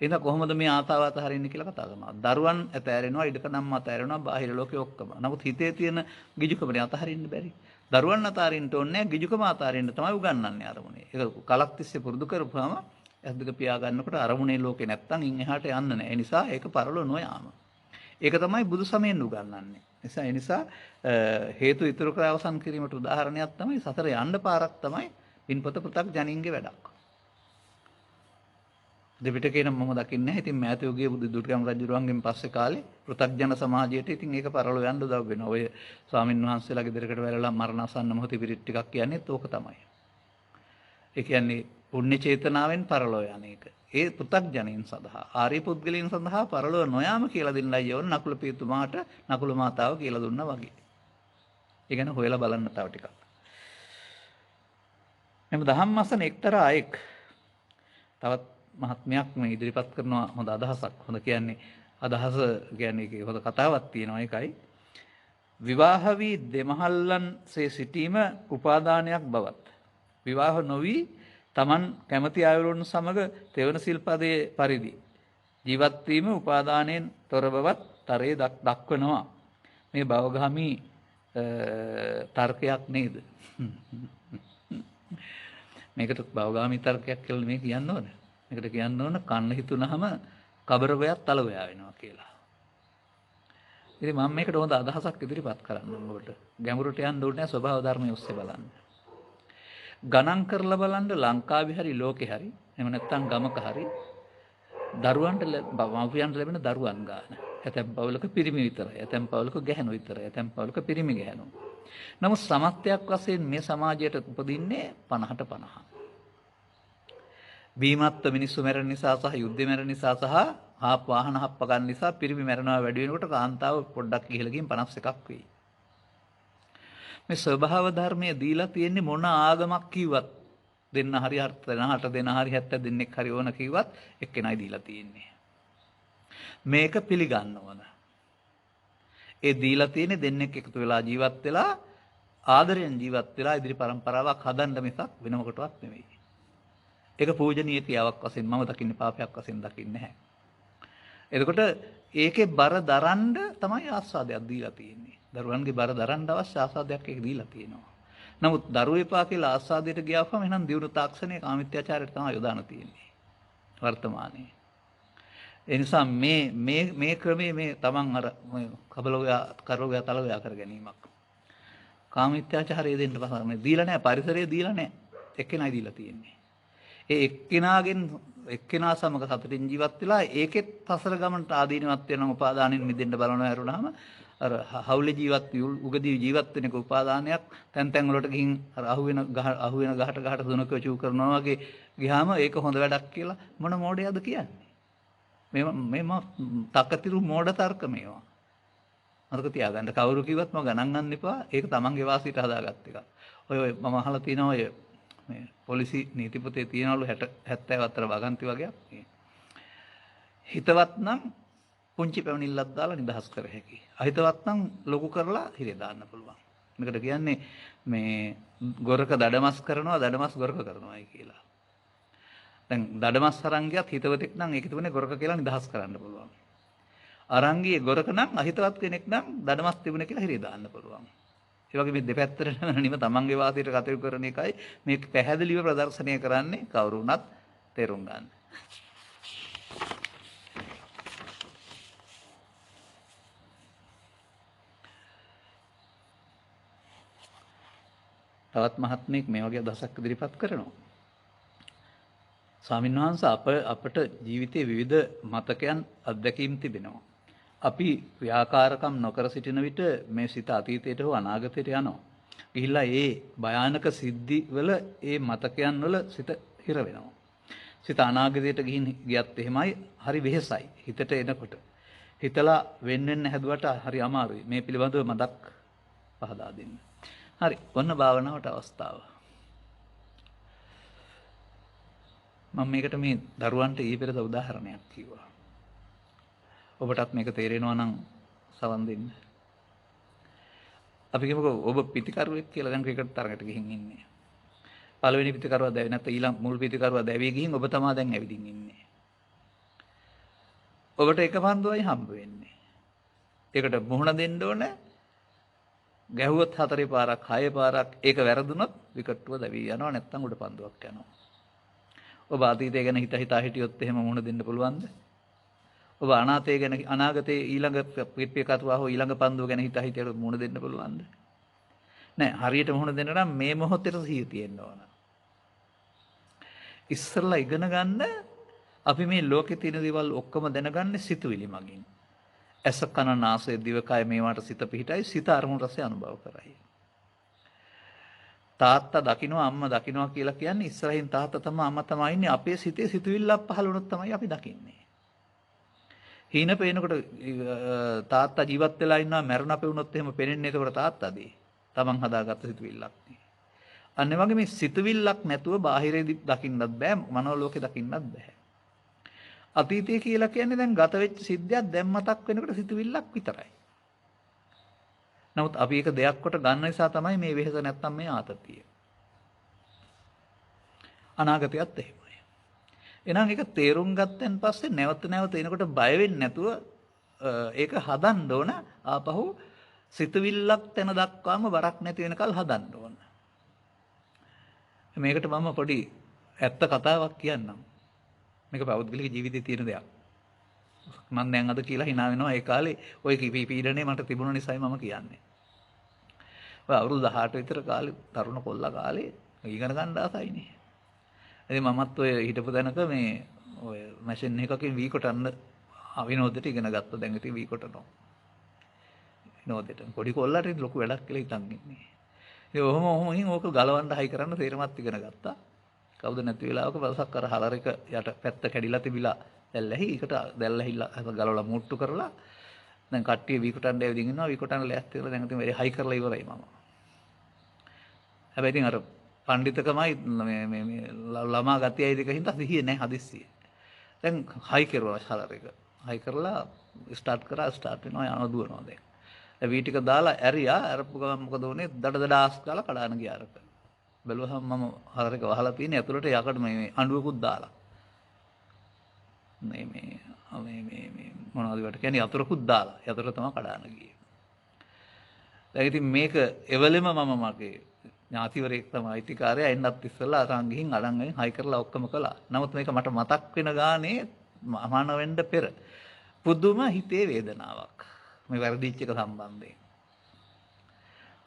එහෙනම් කොහොමද මේ ආතාව අතහරින්නේ කියලා කතා කරනවා. දරුවන් ඇතෑරෙනවා ඉඩකඩම් අතෑරෙනවා බාහිර ලෝකේ ඔක්කොම. නමුත් හිතේ තියෙන ගිජුකමනේ අතහරින්න බැරි. දරුවන් අතහරින්න ඕනේ නැහැ ගිජුකම අතහරින්න තමයි උගන්වන්නේ අරමුණේ. ඒක කලක් තිස්සේ පුරුදු කරපුවාම ඇස් දෙක පියා ගන්නකොට අරමුණේ ලෝකේ නැත්තම් ඉන් එහාට යන්න නැහැ. ඒ නිසා ඒක පරලෝ නොයාම. ඒක තමයි බුදු සමයෙන් උගන්වන්නේ. ඒ නිසා හේතු ඉතුරු කර අවසන් කිරීමට උදාහරණයක් තමයි සතර යන්න පාරක් තමයි පින්පත පෘථග්ජනින්ගේ වැඩක්. දෙවිතකේන මම දකින්නේ නැහැ. ඉතින් මෑත යුගයේ බුදු දුර්ගම් රජුරුවන්ගෙන් පස්සේ කාලේ පෘථග්ජන සමාජයට ඉතින් ඒක පරලෝ යන්න උදව් වෙනවා. ඔය ස්වාමින් වහන්සේලා ගෙදරකට වැළලා මරණාසන්න මොහොතේ පිරිත් ටිකක් කියන්නේත් ඕක තමයි. ඒ කියන්නේ පුණ්‍ය චේතනාවෙන් පරලෝ යන එක. ඒ පෘථග්ජනයින් සඳහා ආර්ය පුද්ගලයන් සඳහා පරලෝ නොයාම කියලා දෙන්නයි ඕන නකුල පීතුමාට නකුල මාතාව කියලා දුන්නා වගේ. ඒ ගැන හොයලා බලන්න තව ටිකක්. මෙම ධම්මසන එක්තරා අයෙක් තවත් මහත්මයක් මේ ඉදිරිපත් කරනවා හොඳ අදහසක්. හොඳ කියන්නේ අදහස කියන්නේ ඒකේ හොඳ කතාවක් තියෙනවා ඒකයි. විවාහ වී දෙමහල්ලන්සේ සිටීම උපාදානයක් බවත්. විවාහ නොවි තමන් කැමති අයවරුන් සමග තෙවන සිල්පදයේ පරිදි ජීවත් වීම උපාදානයෙන් තොර බවත් තරයේ දක්වනවා. මේ භවගාමී තර්කයක් නේද? මේකට භවගාමී තර්කයක් කියලා මේ කියන්න ඕනේ. මේකට කියන්න ඕන කන්න හිතුනහම කබර ගොයක් තල ගොයා වෙනවා කියලා. ඉතින් මම මේකට හොඳ අදහසක් ඉදිරිපත් කරන්නම් ඔබට. ගැඹුරට යන්න ඕනේ නැහැ ස්වභාව ධර්මයේ ඔස්සේ බලන්න. ගණන් කරලා බලන්න ලංකාවේ හරි ලෝකේ හරි එහෙම නැත්නම් ගමක හරි දරුවන්ට මව්පියන්ට ලැබෙන දරුවන් ගන්න. ඇතැම් පවුලක පිරිමි විතරයි. ඇතැම් පවුලක ගැහැණු විතරයි. ඇතැම් පවුලක පිරිමි ගැහැණු. නමුත් සමස්තයක් වශයෙන් මේ සමාජයට උපදින්නේ 50ට 50. බීමත්ව මිනිස්සු මැරෙන නිසා සහ යුද්ධ මැරෙන නිසා සහ ආප් වාහන හප්ප ගන්න නිසා පිරිමි මැරෙනවා වැඩි වෙනකොට කාන්තාව පොඩ්ඩක් ඉහළ ගිහින් 51ක් වෙයි. මේ ස්වභාව ධර්මයේ දීලා තියෙන්නේ මොන ආගමක් කිව්වත් දෙන්න හරි 8 දෙන හරි 70 දෙන්නෙක් හරි ඕන කිව්වත් එක්කෙනයි දීලා තියෙන්නේ. මේක පිළිගන්න ඕන. ඒ දීලා තියෙන්නේ දෙන්නෙක් එකතු වෙලා ජීවත් වෙලා ආදරයෙන් ජීවත් වෙලා ඉදිරි પરම්පරාවක් හදන්න මිසක් වෙන මොකටවත් නෙවෙයි. ඒක පූජනීය ක්‍රියාවක් වශයෙන් මම දකින්නේ පාපයක් වශයෙන් දකින්නේ නැහැ. එතකොට ඒකේ බර දරන්න තමයි ආස්වාදයක් දීලා තියෙන්නේ. දරුවන්ගේ බර දරන්න අවශ්‍ය ආස්වාදයක් ඒක දීලා තියෙනවා. නමුත් දරුවෝ එපා කියලා ආස්වාදයට ගියාම එහෙනම් දියුණු තාක්ෂණයේ කාමිත්‍යාචාරයට තමයි යොදාන තියෙන්නේ වර්තමානයේ. ඒ නිසා මේ ක්‍රමයේ මේ තමන් අර කබලෝයා කරෝයා තලෝයා කර ගැනීමක්. කාමිත්‍යාචාරය දෙන්න පසාරනේ දීලා නැහැ පරිසරය දීලා නැහැ. එක්කෙනයි දීලා තියෙන්නේ. ඒ එක්කෙනාගෙන් එක්කෙනා සමග සතුටින් ජීවත් වෙලා ඒකෙත් සසර ගමනට ආදීනවත් වෙන උපාදානෙන් මිදෙන්න බලනවා හැරුණාම අර හවුලේ ජීවත් උගදී ජීවත් වෙනක උපාදානයක් තැන් තැන් වලට ගිහින් අර අහුවෙන ගහට දුනක චූ කරනවා වගේ ගියාම ඒක හොඳ වැඩක් කියලා මොන මෝඩයද කියන්නේ මේම තකතිරු මෝඩ තර්ක මේවා මතක තියාගන්න කවුරු කිව්වත් මම ගණන් ගන්න එපා ඒක තමන්ගේ වාසියට හදාගත්ත එක ඔය මම අහලා තියෙනවා ඔය මේ පොලිසි නීති පොතේ තියනවලු 60 70 අතර වගන්ති වගේක් හිතවත් නම් පුංචි පැවණිල්ලක් දාලා නිදහස් කර හැකියි. අහිතවත් නම් ලොකු කරලා හිරේ දාන්න පුළුවන්. මේකට කියන්නේ මේ ගොරක දඩමස් කරනවා දඩමස් ගොරක කරනවායි කියලා. දැන් දඩමස් අරන් ගියත් හිතවතෙක් නම් ඒක තිබුණේ ගොරක කියලා නිදහස් කරන්න පුළුවන්. අරන් ගියේ ගොරක නම් අහිතවත් කෙනෙක් නම් දඩමස් තිබුණේ කියලා හිරේ දාන්න පුළුවන්. ඒ වගේ මේ දෙපැත්තට නිම තමන්ගේ වාසියට කටයුතු කරන එකයි මේ පැහැදිලිව ප්‍රදර්ශනය කරන්නේ කවුරු වුණත් තේරුම් ගන්න. තවත් මහත්මයෙක් මේ වගේ අදහසක් ඉදිරිපත් කරනවා. ස්වාමීන් වහන්සේ අපට ජීවිතයේ විවිධ මතකයන් අත්දැකීම් තිබෙනවා. අපි ව්‍යාකාරකම් නොකර සිටින විට මේ සිත අතීතයට හෝ අනාගතයට යනවා. ගිහිල්ලා ඒ භයානක සිද්ධි වල ඒ මතකයන් වල සිත හිර වෙනවා. සිත අනාගතයට ගිහින් ගියත් එහෙමයි හරි වෙහෙසයි හිතට එනකොට. හිතලා වෙන්න හැදුවට හරි අමාරුයි. මේ පිළිබඳව මතක් පහදා දෙන්න. හරි ඔන්න භාවනාවට අවස්ථාව. මම මේකට මේ දරුවන්ට ඊපෙරද උදාහරණයක් කිව්වා. ඔබටත් මේක තේරෙනවා නම් සවන් දෙන්න. අපි කියමුකෝ ඔබ පිටිකරුවෙක් කියලා දැන් ක්‍රිකට් තරගයට ගිහින් ඉන්නේ. පළවෙනි පිටිකරුවා දැවි නැත්නම් ඊළඟ මුල් පිටිකරුවා දැවි ගිහින් ඔබ තමයි දැන් ඇවිදින් ඉන්නේ. ඔබට එක පන්දුවයි හම්බ වෙන්නේ. ඒකට මුහුණ දෙන්න ඕනේ. ගැහුවොත් 4 පාරක් 6 පාරක් ඒක වැරදුනොත් විකට්ටුව දැවි යනවා නැත්නම් උඩ පන්දුවක් යනවා. ඔබ අතීතය ගැන හිතා හිටියොත් එහෙම මුහුණ දෙන්න පුළුවන්ද? ඔබ අනාගතය ගැන අනාගතයේ ඊළඟ පිටපිටකතුවා හෝ ඊළඟ පන්දුව ගැන හිතා හිටියොත් මුහුණ දෙන්න පුළුවන්ද? නෑ හරියට මුහුණ දෙන්න නම් මේ මොහොතේ සිහිය තියෙන්න ඕන. ඉස්සරලා ඉගෙන ගන්න අපි මේ ලෝකේ තියෙන දේවල් ඔක්කොම දැනගන්නේ සිතුවිලි මගින්. ඇස කන නාසය දිවකය මේවට සිත පිහිටයි සිත අරමුණු රසය අනුභව කරයි. තාත්තා දකින්නවා අම්මා දකින්නවා කියලා කියන්නේ ඉස්සරහින් තාත්තා තමයි අම්මා තමයි ඉන්නේ අපේ සිතේ සිතුවිල්ලක් පහළ වුණොත් තමයි අපි දකින්නේ. හීන පේනකොට තාත්තා ජීවත් වෙලා ඉන්නවා මරණ අපේ වුණොත් එහෙම පේන්නේ එතකොට තාත්තාදී. තමන් හදාගත්ත සිතුවිල්ලක් නේ. අන්න ඒ වගේ මේ සිතුවිල්ලක් නැතුව බාහිරේදී දකින්නත් බෑ මනෝ ලෝකේ දකින්නත් බෑ. අතීතය කියලා කියන්නේ දැන් ගත වෙච්ච සිද්ධියක් දැන් මතක් වෙනකොට සිතුවිල්ලක් විතරයි. නමුත් අපි ඒක දෙයක් කොට ගන්න නිසා තමයි මේ වෙහෙස නැත්තම් මේ ආතතිය. අනාගතයත් එහෙමයි. එහෙනම් ඒක තේරුම් ගත්තන් පස්සේ නැවත නැවත එනකොට බය වෙන්නේ නැතුව ඒක හදන්න ඕන ආපහු සිතුවිල්ලක් තැන දක්වාම බරක් නැති වෙනකල් හදන්න ඕන. මේකට මම පොඩි ඇත්ත කතාවක් කියන්නම්. මේක පෞද්ගලික ජීවිතයේ තියෙන දෙයක්. මම දැන් අද කියලා hina වෙනවා ඒ කාලේ ওই පීඩනේ මට තිබුණ නිසායි මම කියන්නේ. ඔය අවුරුදු 18 විතර කාලේ තරුණ කොල්ලා කාලේ ඉගෙන ගන්න ආසයිනේ. ඉතින් මමත් ඔය හිටපු තැනක මේ ඔය මැෂින් එකකින් වී කොටන්න විනෝදෙට ඉගෙන ගත්තා. දැන් ඉතින් වී කොටනවා. විනෝදෙට. පොඩි කොල්ලාට ලොකු වැඩක් කියලා හිතන් ඉන්නේ. ඉතින් ඔහොම ඕක ගලවන්න හයි කරන්න තේරමත් ඉගෙන ගත්තා. කවුද නැති වෙලාවක බසක් අර හලර එක යට පැත්ත කැඩිලා තිබිලා දැල්ලැහි ඒකට දැල්ලැහිලා ගලවලා මුට්ටු කරලා දැන් කට්ටිය වී කොටන්න ඇවිදින් ඉන්නවා වී කොටන්න ලෑස්ති වෙලා දැන් ඉතින් හයි කරලා ඉවරයි මම. හැබැයි ඉතින් අර පඬිතකමයි මේ ළමා ගතියයි දෙක හින්දා සිහිය නැහැ හදිස්සිය. දැන් හයි කරුවා හලර එක. හයි කරලා ස්ටාර්ට් වෙනවා යනවා දුවනවා දැන්. දැන් වී ටික දාලා ඇරියා අරපු ගමන් මොකද වුනේ දඩ ආස් ගාලා කඩාන ගියා අරක. බැලුවහම මම හලර එක වහලා තියෙන්නේ ඇතුළට යකඩ මේ අඬුවකුත් දාලා. මේ මොනවද වට කියන්නේ යතුරුකුත් දාලා. යතුරු තමයි කඩාන ගියේ. දැන් ඉතින් මේක එවලෙම මම මගේ ඥාතිවරයෙක් තමයි අයිතිකාරයා එන්නත් ඉස්සෙල්ලා අරන් ගිහින් අරන් හයි කරලා ඔක්කොම කළා. නමුත් මේක මට මතක් වෙන ගානේ මහාන වෙන්න පෙර පුදුම හිතේ වේදනාවක්. මේ වැරදිච්ච එක සම්බන්ධයෙන්.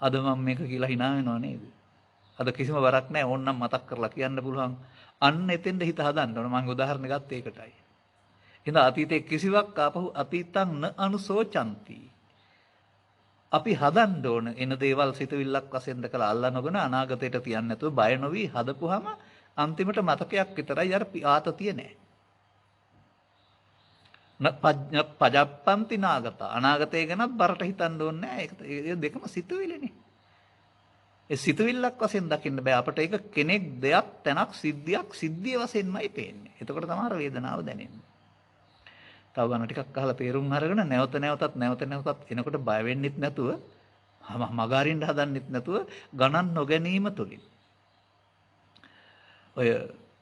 අද මම මේක කියලා hina වෙනව නේද? අද කිසිම වරක් නැහැ ඕන්නම් මතක් කරලා කියන්න පුළුවන්. අන්න එතෙන්ද හිත හදන්න ඕන. මම උදාහරණ ගත්ත ඒකටයි. එහෙනම් අතීතයේ කිසිවක් ආපහු අතීතං න අනුසෝචಂತಿ. අපි හදන්න ඕන එන දේවල් සිතුවිල්ලක් වශයෙන් දැකලා අල්ලනගෙන අනාගතයට තියන්නේ නැතුව බය නොවි හදපුවාම අන්තිමට මතකයක් විතරයි අර ආතතිය නැහැ. පජප්පන්ති නාගත අනාගතය ගැනත් බරට හිතන්න ඕනේ නැහැ. ඒක දෙකම සිතුවිලිනේ. ඒ සිතුවිල්ලක් වශයෙන් දකින්න බෑ අපිට ඒක කෙනෙක් දෙයක් තැනක් සිද්ධියක් සිද්ධිය වශයෙන්මයි පේන්නේ. එතකොට තමයි වේදනාව දැනෙන්නේ. තව බණ ටිකක් අහලා තේරුම් අරගෙන නැවත නැවතත් එනකොට බය වෙන්නෙත් නැතුව මගහරින්න හදන්නෙත් නැතුව ගණන් නොගැනීම තුලින් ඔය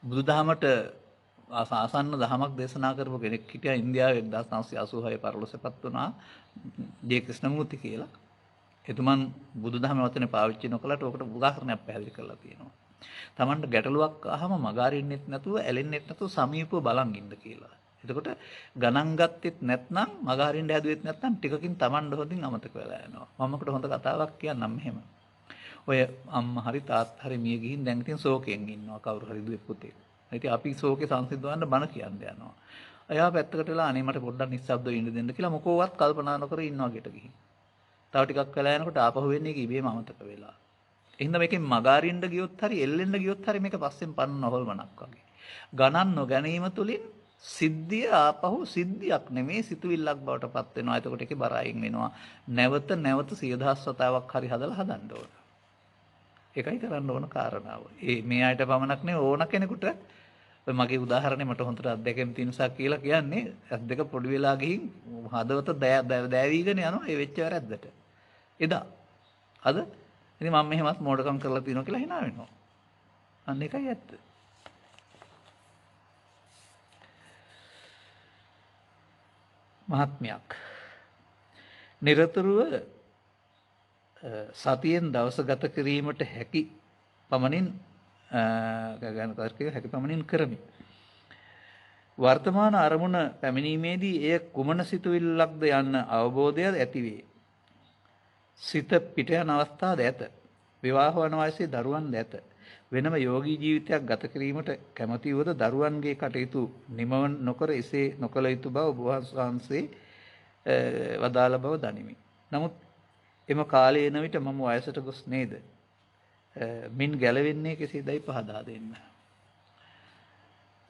බුදුදහමට ආසන්න දහමක් දේශනා කරපු කෙනෙක් හිටියා ඉන්දියාවේ 1986 පරලොසපත් වුණා ජේ ක්‍රිෂ්ණමූර්ති කියලා. එතුමන් බුදුදහම වචනේ පාවිච්චි නොකලට ඔකට උදාහරණයක් පැහැදිලි කරලා තියෙනවා. Tamanට ගැටලුවක් ආවම මගහරින්නෙත් නැතුව ඇලෙන්නෙත් නැතුව සමීපව බලන් ඉන්න කියලා. එතකොට ගණන් ගත්තෙත් නැත්නම් මගහරින්න හැදුවෙත් නැත්නම් ටිකකින් Tamanට හොඳින් අමතක වෙලා යනවා. මමකට හොඳ කතාවක් කියන්නම් මෙහෙම. ඔය අම්මා හරි තාත්තා හරි මිය ගිහින් දැන් ඉතින් ශෝකයෙන් ඉන්නවා කවුරු හරි දුවේ පුතේ. ඉතින් අපි ශෝකේ සංසිඳවන්න බණ කියන්න යනවා. අයා පැත්තකට වෙලා අනේ මට පොඩ්ඩක් නිස්සබ්දව ඉන්න දෙන්න කියලා මොකෝවත් කල්පනා නොකර ඉන්නවා ගෙට ගිහින්. තව ටිකක් වෙලා යනකොට ආපහු වෙන්නේ ඉබේම අමතක වෙලා. එහෙනම් මේකෙන් මගාරින්න ගියොත් හරි එල්ලෙන්න ගියොත් හරි මේක පස්සෙන් පන්න හොල්මනක් වගේ. ගණන් නොගැනීම තුලින් සිද්ධිය ආපහු සිද්ධියක් නෙමේ සිතුවිල්ලක් බවට පත් වෙනවා. එතකොට ඒකේ බර අයින් වෙනවා. නැවත 10000 වතාවක් හරි හදලා හදන්න ඕන. ඒකයි කරන්න ඕන කාරණාව. මේ ආයත පමණක් නෙවෙයි ඕන කෙනෙකුට මගේ උදාහරණය මට හොඳට අත්දැකීම් තියෙන නිසා කියලා කියන්නේ ඇස් දෙක පොඩි වෙලා ගිහින් හදවත දෑවීගෙන යනවා ඒ වෙච්ච වැරද්දට. එදා අද ඉතින් මම මෙහෙමත් මෝඩකම් කරලා තියෙනවා කියලා හිනා වෙනවා. අන්න ඒකයි ඇත්ත. මහත්මයක් නිරතුරුව සතියෙන් දවස ගත කිරීමට හැකි පමණින් හැකි පමණින් කරමි. වර්තමාන අරමුණ පැමිණීමේදී එය කුමන සිතුවිල්ලක්ද යන්න අවබෝධය ඇතිවේ. සිත පිට යන අවස්ථාද ඇත. විවාහ වන වයසේ දරුවන්ද ඇත. වෙනම යෝගී ජීවිතයක් ගත කිරීමට කැමැති වූද දරුවන්ගේ කටයුතු නිමව නොකර එසේ නොකළ යුතු බව ඔබ වහන්සේ වදාළ බව දනිමි. නමුත් එම කාලය එන විට මම වයසට ගොස් නේද? මින් ගැලවෙන්නේ කෙසේදයි පහදා දෙන්න.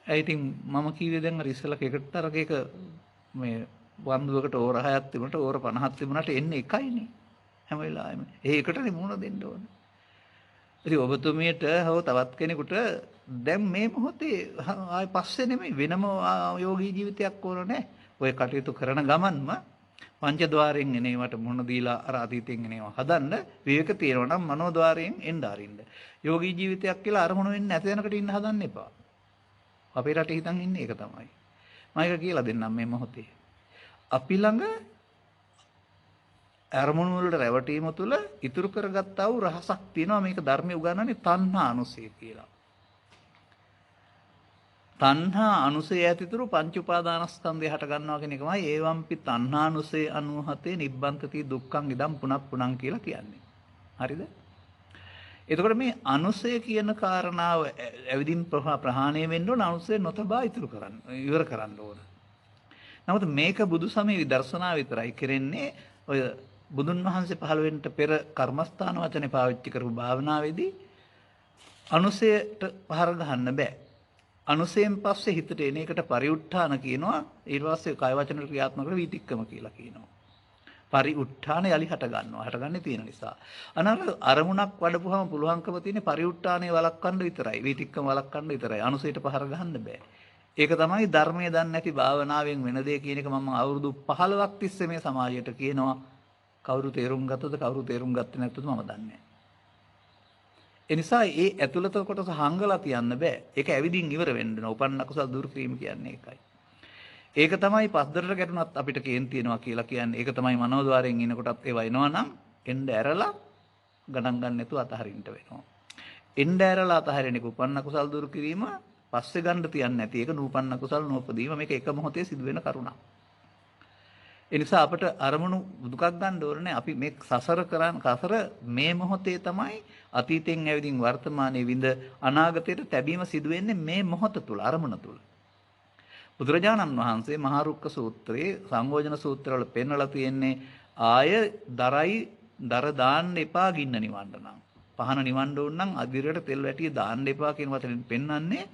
ඉතින් මම කිව්වේ දැන් අර ඉස්සලා කෙකටතරකේක මේ වන්දුවකට ඕර 6ක් තිබුණට ඕර 50ක් තිබුණාට එන්නේ එකයිනේ හැම වෙලාවෙම. ඒකටනේ මුණ දෙන්න ඕන. ඉතින් ඔබතුමියට හව තවත් කෙනෙකුට දැන් මේ මොහොතේ ආයි පස්සේ නෙමෙයි වෙනම යෝගී ජීවිතයක් ඕන නැහැ. ඔය කටයුතු කරන ගමන්ම පංචද්වාරයෙන් එන ඒවට මුණ දීලා අර අතීතයෙන් එන ඒවා හදන්න විවේක තියෙනවා නම් මනෝද්වාරයෙන් එන්න ආරින්න. යෝගී ජීවිතයක් කියලා අරමුණු වෙන්නේ නැත යනකට ඉන්න හදන්න එපා. අපේ රටේ හිතන් ඉන්නේ ඒක තමයි. මම ඒක කියලා දෙන්නම් මේ මොහොතේ. අපි ළඟ අරමුණු වලට රැවටීම තුළ ඉතුරු කරගත්තා වූ රහසක් තියෙනවා. මේක ධර්මයේ උගන්වන්නේ තණ්හා අනුසය කියලා. තණ්හා අනුසය ඇතිතුරු පංච උපාදානස්කන්ධය හට ගන්නවා කියන එකමයි ඒවම්පි තණ්හානුසය 97 නිබ්බන්තති දුක්ඛං ඉදම් පුනප්පුනං කියලා කියන්නේ. හරිද? එතකොට මේ අනුසය කියන කාරණාව ඇවිදින් ප්‍රහාණය වෙන්න ඕන අනුසය නොතබා ඉවර කරන්න ඕන. නමුත් මේක බුදු සමයේ විදර්ශනා විතරයි කරන්නේ. ඔය බුදුන් වහන්සේ පහළ වෙන්න පෙර කර්මස්ථාන වචනේ පාවිච්චි කරපු භාවනාවේදී අනුසයට පහර ගහන්න බෑ. අනුසයෙන් පස්සේ හිතට එන එකට පරිඋත්ථාන කියනවා. ඊට පස්සේ කාය වචන ක්‍රියාත්මක කර වීතික්කම කියලා කියනවා. පරිඋත්ථාන යලි හට ගන්නවා. හටගන්නේ තියෙන නිසා. අරමුණක් වඩපුවාම පුළුවන්කම තියෙන පරිඋත්ථානේ වළක්වන්න විතරයි. වීතික්කම වළක්වන්න විතරයි. අනුසයට පහර ගහන්න බෑ. ඒක තමයි ධර්මයේ දන්නේ නැති භාවනාවෙන් වෙන දේ කියන එක මම අවුරුදු 15ක් තිස්සේ මේ සමාජයට කියනවා. කවුරු තේරුම් ගත්තද කවුරු තේරුම් ගත්තේ නැත්තද මම දන්නේ නැහැ. ඒ නිසා ඒ ඇතුළත කොටස හංගලා තියන්න බෑ. ඒක ඇවිදින් ඉවර වෙන්න ඕන. උපන්න කුසල දුරු කිරීම කියන්නේ ඒකයි. ඒක තමයි පස්දරට ගැටුණත් අපිට කේන් තියනවා කියලා කියන්නේ. ඒක තමයි මනෝද්වාරයෙන් ඉනකොටත් ඒවා එනවා නම් එන්න ඇරලා ගණන් ගන්න නැතුව අතහරින්න වෙනවා. එන්න ඇරලා අතහරින එක උපන්න කුසල දුරු කිරීම පස්සේ ගන්න තියන්නේ නැති. ඒක නූපන්න කුසල නූපදීම මේක එක මොහොතේ සිදුවෙන කරුණක්. ඒ නිසා අපට අරමුණු දුකක් ගන්න ඕනේ. අපි මේ සසර මේ මොහොතේ තමයි අතීතයෙන් ඇවිදින් වර්තමානයේ විඳ අනාගතයට තැබීම සිදු වෙන්නේ මේ මොහොත තුල අරමුණ තුල. බුදුරජාණන් වහන්සේ මහා රුක්ක සූත්‍රයේ සංයෝජන සූත්‍රවල පෙන්වලා තියෙන්නේ ආය දර දාන්න එපා ගින්න නිවන්න නම්. පහන නිවන්න ඕන නම් අදිරයට තෙල් වැටිය දාන්න එපා කියන වචනෙන් පෙන්වන්නේ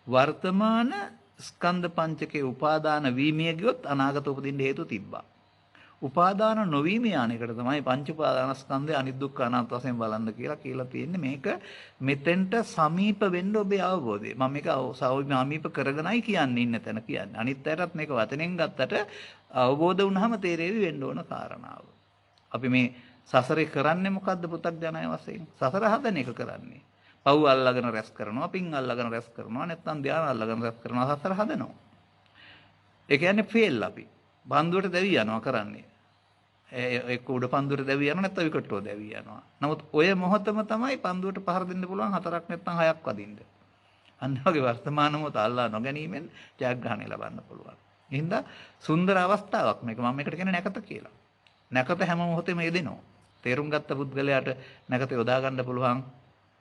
වර්තමාන ස්කන්ධ පංචකේ උපාදාන වීමිය ගියොත් අනාගත උපදින්න හේතු තිබ්බා. උපාදාන නොවීම යානයකට තමයි පංච උපාදානස්කන්ධය අනිත් දුක්ඛ අනාත්ම වශයෙන් බලන්න කියලා තියෙන්නේ. මේක මෙතෙන්ට සමීප වෙන්න ඔබේ අවබෝධය. මම මේක සමීප කරගෙනයි කියන්නේ ඉන්න තැන කියන්නේ. අනිත් අයටත් මේක වචනෙන් ගත්තට අවබෝධ වුණාම තේරෙවි වෙන්න ඕන කාරණාව. අපි මේ සසරේ කරන්නේ මොකද්ද පු탁ජනය වශයෙන්? සසර හදන එක කරන්නේ. පව් අල්ලගෙන රැස් කරනවා, පින් අල්ලගෙන රැස් කරනවා, නැත්නම් ධානය අල්ලගෙන රැස් කරනවා, සසර හදනවා. ඒ කියන්නේ ෆේල් අපි. බන්දුවට දැවි යනවා කරන්නේ. එක්ක උඩ පන්දුවට දැවි යනවා නැත්නම් විකට්ටෝ දැවි යනවා. නමුත් ඔය මොහොතම තමයි පන්දුවට පහර දෙන්න පුළුවන් 4ක් නැත්නම් 6ක් වදින්න. අන්න වගේ වර්තමාන මොහොත අල්ලා නොගැනීමෙන් ජයග්‍රහණය ලබන්න පුළුවන්. එහෙනම් සුන්දර අවස්ථාවක් මේක. මම මේකට කියන්නේ නැකත කියලා. නැකත හැම මොහොතෙම යෙදෙනවා. තේරුම් ගත්ත පුද්ගලයාට නැකත යොදා ගන්න පුළුවන්.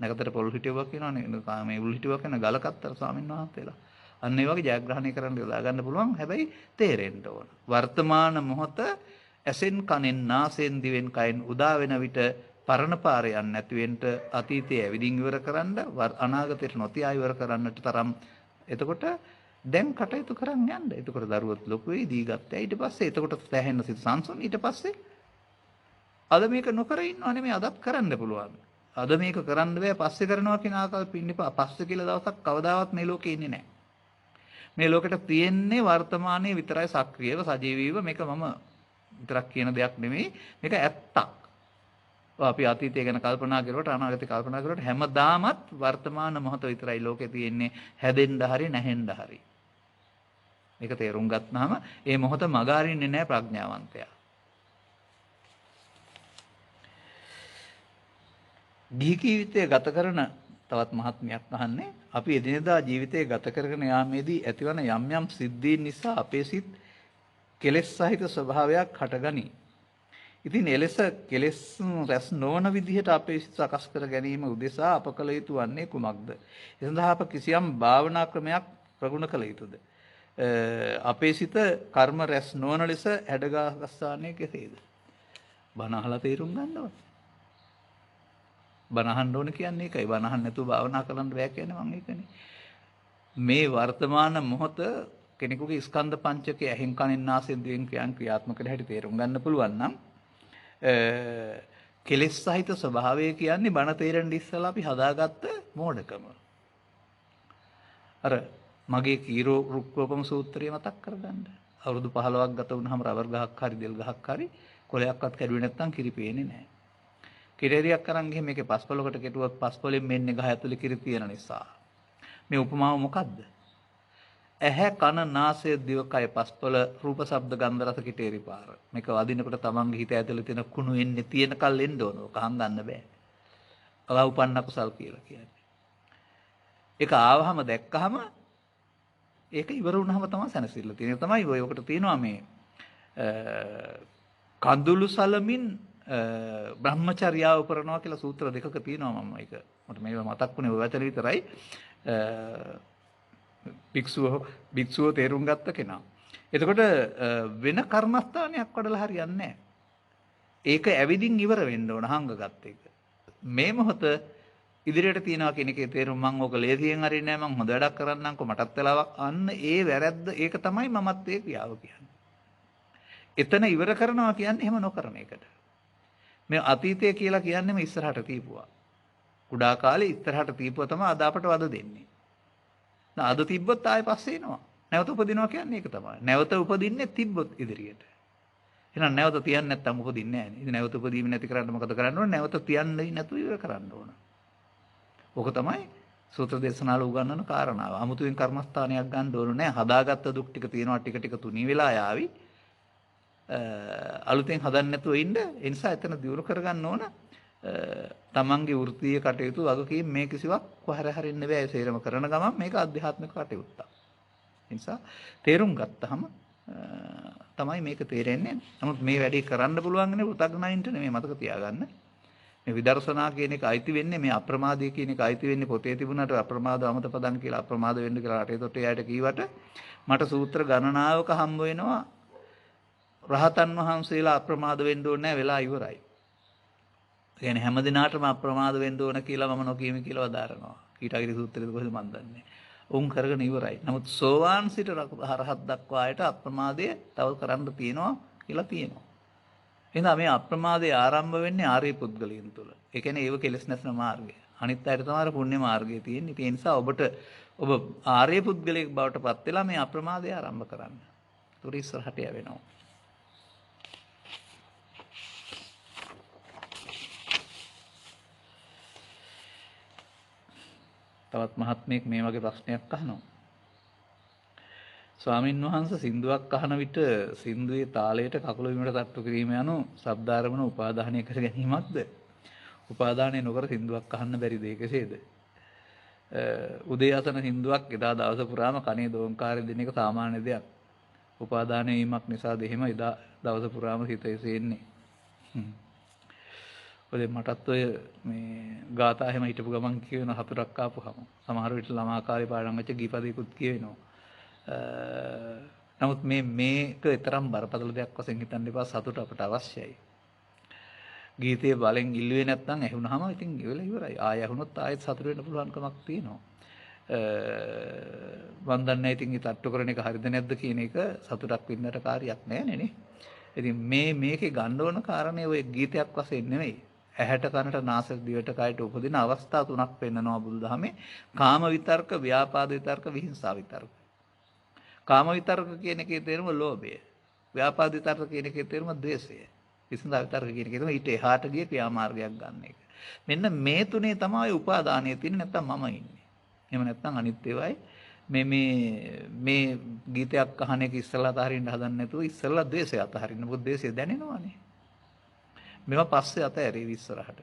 නැකතට පොල් හිටියුවා කියනවනේ. මේ උල් හිටියුවා කියන ගලකත්තර ස්වාමීන් වහන්සේලා. අන්න ඒ වගේ ජයග්‍රහණය කරන්න යොදා ගන්න පුළුවන්. හැබැයි තේරෙන්න ඕන. වර්තමාන මොහොත ඇසෙන් කනෙන් නාසයෙන් දිවෙන් කයෙන් උදා වෙන විට පරණ පාරේ යන්නේ නැති වෙන්න අතීතයේ ඇවිදින් ඉවර කරන්න අනාගතයට නොතියා ඉවර කරන්නට තරම් එතකොට දැන් කටයුතු කරන් යන්න. එතකොට දරුවොත් ලොකු වෙයි දී ගත්තා. ඊට පස්සේ එතකොට සෑහෙන සිත සංසුන්. ඊට පස්සේ අද මේක නොකර ඉන්නව නෙමෙයි අදත් කරන්න පුළුවන්. අද මේක කරන්න බෑ පස්සේ කරනවා කියන ආකල්පින් ඉපා පස්සේ කියලා දවසක් කවදාවත් මේ ලෝකේ ඉන්නේ නැහැ. මේ ලෝකෙට තියෙන්නේ වර්තමානයේ විතරයි සක්‍රියව සජීවීව මේක මම විතරක් කියන දෙයක් නෙමෙයි මේක ඇත්තක්. අපි අතීතය ගැන කල්පනා කරුවට අනාගතය කල්පනා කරුවට හැමදාමත් වර්තමාන මොහොත විතරයි ලෝකේ තියෙන්නේ හැදෙන්න හරි නැහෙන්න හරි. මේක තේරුම් ගත්තාම මේ මොහොත මග අරින්නේ නැහැ ප්‍රඥාවන්තයා. ගිහි ජීවිතය ගත කරන තවත් මහත්මියක් අහන්නේ අපි එදිනෙදා ජීවිතය ගත කරගෙන යාමේදී ඇතිවන යම් යම් සිද්ධීන් නිසා අපේ සිත් කෙලෙස් සහිත ස්වභාවයක් හටගනී. ඉතින් එලෙස කෙලෙස් රැස් නොවන විදිහට අපේ සිත සකස් කර ගැනීම උදෙසා අප කළ යුතු වන්නේ කුමක්ද? ඒ සඳහා අප කිසියම් භාවනා ක්‍රමයක් ප්‍රගුණ කළ යුතුද? අපේ සිත කර්ම රැස් නොවන ලෙස හැඩගස්සන්නේ කෙසේද? බණ අහලා තේරුම් ගන්නවා. බණ අහන්න ඕන කියන්නේ ඒකයි. බණ අහන්න නැතුව භාවනා කරන්න බෑ කියන්නේ මම ඒකනේ. මේ වර්තමාන මොහොත කෙනෙකුගේ ස්කන්ධ පංචකය ඇහෙන් කනෙන් නාසයෙන් දිවෙන් ක්‍රියාත්මක වෙන හැටි තේරුම් ගන්න පුළුවන් නම් කෙලෙස් සහිත ස්වභාවය කියන්නේ බණ තේරෙන්න ඉස්සලා අපි හදාගත්ත මෝඩකම. අර මගේ කීරෝ රුක්කෝපම සූත්‍රය මතක් කරගන්න. අවුරුදු 15ක් ගත වුණාම රබර් ගහක් හරි දෙල් ගහක් හරි කොලයක්වත් කැඩුවේ නැත්නම් කිරි පේන්නේ නැහැ. කිරේරියක් අරන් ගිහින් මේකේ පස්පලකට කෙටුවත් පස්පලෙන් මෙන්නේ ගහ ඇතුලේ කිරි තියෙන නිසා. මේ උපමාව මොකද්ද? ඇහැ කන නාසය දිවකය පස්පල රූප ශබ්ද ගන්ධ රස කිටේරි පාර. මේක වදිනකොට තමන්ගේ හිත ඇතුලේ තියෙන කුණු එන්නේ තියෙන කල් එන්න ඕන. ඔක හංගන්න බෑ. අවඋපන්න කුසල් කියලා කියන්නේ. ඒක ආවහම දැක්කහම ඒක ඉවර වුණාම තමයි සැනසෙල්ල තියෙන්නේ. තමයි ඔය ඔකට තියෙනවා මේ කඳුළු සලමින් බ්‍රහ්මචර්යාව උපරනවා කියලා සූත්‍ර දෙකක තියෙනවා මම ඒක. මට මේව මතක් වුණේ ඔය වචන විතරයි. භික්ෂුව තේරුම් ගත්ත කෙනා. එතකොට වෙන කර්මස්ථානයක් වඩලා හරියන්නේ නැහැ. ඒක ඇවිදින් ඉවර වෙන්න ඕන හංගගත් එක. මේ මොහොත ඉදිරියට තියනවා කියන එකේ තේරුම මම ඕක ලේසියෙන් හරින්නේ නැහැ මම හොඳ වැඩක් කරන්නම්කෝ මටත් වෙලාවක් අන්න ඒ වැරද්ද ඒක තමයි මමත්වයේ ක්‍රියාව කියන්නේ. එතන ඉවර කරනවා කියන්නේ එහෙම නොකරන එකට. මේ අතීතය කියලා කියන්නේම ඉස්සරහට තියපුවා. කුඩා කාලේ ඉස්සරහට තියපුවා තමයි අද අපට වද දෙන්නේ. අද තිබ්බොත් ආයෙ පස්සේ එනවා. නැවත උපදිනවා කියන්නේ ඒක තමයි. නැවත උපදින්නේ තිබ්බොත් ඉදිරියට. එහෙනම් නැවත තියන්නේ නැත්තම් උපදින්නේ නැහැ නේ. ඉතින් නැවත උපදීම නැති කරන්න මොකද කරන්න ඕන? නැවත තියන්නේ නැතුව ඉවර කරන්න ඕන. ඕක තමයි සූත්‍ර දේශනාවල උගන්වන කාරණාව. 아무තුවෙන් කර්මස්ථානයක් ගන්න ඕන නැහැ. හදාගත්ත දුක් ටික තියෙනවා ටික ටික තුනී වෙලා යාවි. අලුතෙන් හදන්න නැතුව ඉන්න. ඒ නිසා එතන දියුණු කරගන්න ඕන. තමන්ගේ වෘත්තීය කටයුතු වගකීම් මේ කිසිවක් කොහර හරින්න බෑ. ඒ සේරම කරන ගමන් මේක අධ්‍යාත්මික කටයුත්තක්. ඒ නිසා තේරුම් ගත්තහම තමයි මේක තේරෙන්නේ. නමුත් මේ වැඩේ කරන්න පුළුවන්න්නේ පුතග්නයින්ට නෙමෙයි මතක තියාගන්න. මේ විදර්ශනා කියන එක අයිති වෙන්නේ මේ අප්‍රමාදය කියන එක අයිති වෙන්නේ පොතේ තිබුණාට අප්‍රමාද අමත පදන් කියලා අප්‍රමාද වෙන්න කියලා රටේ තොටේ යායට කීවට මට සූත්‍ර ගණනාවක හම්බ වෙනවා රහතන් වහන්සේලා අප්‍රමාද වෙන්න ඕනේ නැහැ වෙලා ඉවරයි. ඒ කියන්නේ හැම දිනාටම අප්‍රමාද වෙන්න ඕන කියලා මම නොකියමි කියලා වදාරනවා. කීටගිරි සූත්‍රයේද කොහෙද මන් දන්නේ. උන් කරගෙන ඉවරයි. නමුත් සෝවාන් සිට හරහත් දක්වා ආයට අප්‍රමාදය තව කරන්න තියෙනවා කියලා තියෙනවා. එහෙනම් මේ අප්‍රමාදයේ ආරම්භ වෙන්නේ ආර්ය පුද්ගලයන් තුළ. ඒ කියන්නේ ඒව කෙලස් නැසන මාර්ගය. අනිත් අයට තමයි පුණ්‍ය මාර්ගය තියෙන්නේ. ඒ නිසා ඔබ ආර්ය පුද්ගලයෙක් බවට පත් වෙලා මේ අප්‍රමාදය ආරම්භ කරන්න. ඒතර ඉස්සරහට යවෙනවා. තවත් මහත්මයෙක් මේ වගේ ප්‍රශ්නයක් අහනවා. ස්වාමින් වහන්සේ සින්දුවක් අහන විට සින්දුවේ තාලයට කකුල බිමට තට්ටු කිරීම යනු ශබ්දාරමණ උපාදානය කර ගැනීමක්ද? උපාදානය නොකර සින්දුවක් අහන්න බැරිද? ඒකසේද? උදේ අසන සින්දුවක් එදා දවස පුරාම කනේ දෝංකාරය දෙන එක සාමාන්‍ය දෙයක්. උපාදානය වීමක් නිසාද එහෙම එදා දවස පුරාම හිත එසෙන්නේ. ඔය මටත් ඔය මේ ගාථා එහෙම හිටපු ගමන් කියවෙන හතුරක් ආපුවම සමහර විට ළමා කාලේ පාඩම් වෙච්ච ගීපදයකුත් කියවෙනවා. නමුත් මේක තරම් බරපතල දෙයක් වශයෙන් හිතන්න එපා. සතුට අපට අවශ්‍යයි. ගීතයේ බලෙන් ඉල්ලුවේ නැත්නම් ඇහුනහම ඉතින් ඉවරයි ඉවරයි. ආය ඇහුනොත් ආයෙත් සතුට වෙන්න පුළුවන් කමක් තියෙනවා. මන් දන්නේ ඉතින් මේ තට්ටු කරන එක හරිද නැද්ද කියන එක සතුටක් විඳින්නට කාර්යයක් නෑනේ නේ. ඉතින් මේකේ ගන්න ඕන කාරණේ ඔය ගීතයක් වශයෙන් නෙමෙයි. ඇහැට කනට නාසයට දිවට කයට උපදින අවස්ථා තුනක් පෙන්නනවා බුදුදහමේ. කාම විතර්ක, ව්‍යාපාද විතර්ක, විහිංසා විතර්ක. කාම විතර්ක කියන එකේ තේරුම ලෝභය. ව්‍යාපාද විතර්ක කියන එකේ තේරුම ද්වේෂය. විහිංසා විතර්ක කියන එකේ තේරුම ඊට එහාට ගිය ක්‍රියාමාර්ගයක් ගන්න එක. මෙන්න මේ තුනේ තමයි උපාදානය තියෙන්නේ. නැත්තම් මම ඉන්නේ. එහෙම නැත්තම් අනිත් ඒවායි මේ ගීතයක් අහන එක ඉස්සලා අතහරින්න හදන්නේ නැතුව ඉස්සලා ද්වේෂය අතහරින්න. මොකද ද්වේෂය දැනෙනවානේ. මේවා පස්සේ අතහැරෙවි ඉස්සරහට.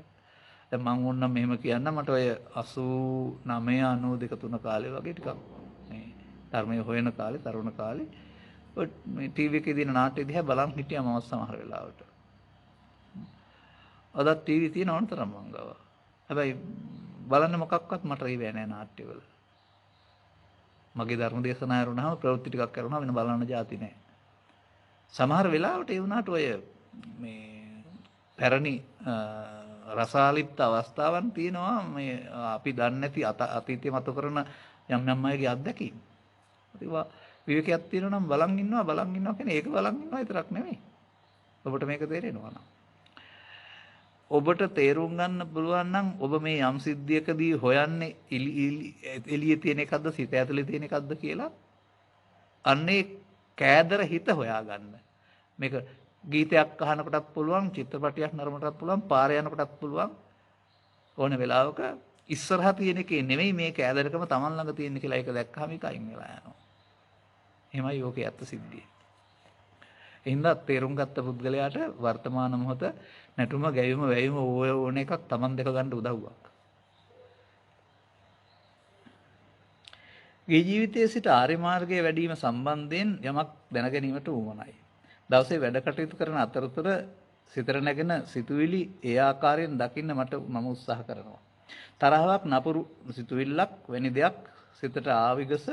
දැන් මම ඕන්නම් මෙහෙම කියන්න මට ඔය 89 92 3 කාලේ වගේ ටිකක් මේ ධර්මයේ හොයන කාලේ තරුණ කාලේ ඔය මේ ටීවී එකේ දින නාට්‍ය දිහා බලන් හිටියා මම සමහර වෙලාවට. අදත් ටීවී තියෙන ඕනතරම් මං ගාව. හැබැයි බලන්න මොකක්වත් මට රීවැ නැහැ නාට්‍යවල. මගේ ධර්ම දේශනා කරුණාම ප්‍රවෘත්ති ටිකක් කරුණා වෙන බලන්න જાති නැහැ. සමහර වෙලාවට ඒ වුණාට ඔය මේ පැරණි රසාලිප්ත අවස්ථාවන් තියෙනවා මේ අපි දන්නේ නැති අතීතයේ මතු කරන යම් අයගේ අත්දැකීම්. ඒවා විවේකයක් තියෙනවා නම් බලන් ඉන්නවා කියන්නේ ඒක බලන් ඉන්නවා විතරක් නෙමෙයි. ඔබට මේක තේරෙනවා නම් ඔබට තේරුම් ගන්න පුළුවන් නම් ඔබ මේ යම් සිද්ධියකදී හොයන්නේ එළියේ තියෙන එකක්ද සිත ඇතුලේ තියෙන එකක්ද කියලා අන්නේ කෑදර හිත හොයාගන්න. මේක ගීතයක් අහනකොටත් පුළුවන්, චිත්‍රපටයක් නරඹනකොටත් පුළුවන්, පාරේ යනකොටත් පුළුවන්. ඕන වෙලාවක ඉස්සරහා තියෙන එකේ නෙමෙයි මේ කෑදරකම Taman ළඟ තියෙන කියලා ඒක දැක්කම ඒක අයින් වෙලා යනවා. එහෙමයි ඕකේ ඇත්ත සිද්ධිය. එහෙනම් තේරුම් ගත්ත පුද්ගලයාට වර්තමාන මොහොත නැටුම ගැයීම වැයීම ඕන එකක් Taman දෙක ගන්න උදව්වක්. ගේ ජීවිතයේ සිට ආර්ය මාර්ගයේ වැඩිම සම්බන්ධයෙන් යමක් දැන ගැනීමට උවමනයි. දවසේ වැඩ කටයුතු කරන අතරතුර සිතට නැගෙන සිතුවිලි ඒ ආකාරයෙන් දකින්න මම උත්සාහ කරනවා. තරහවක් නපුරු සිතුවිල්ලක් වැනි දෙයක් සිතට ආවිගස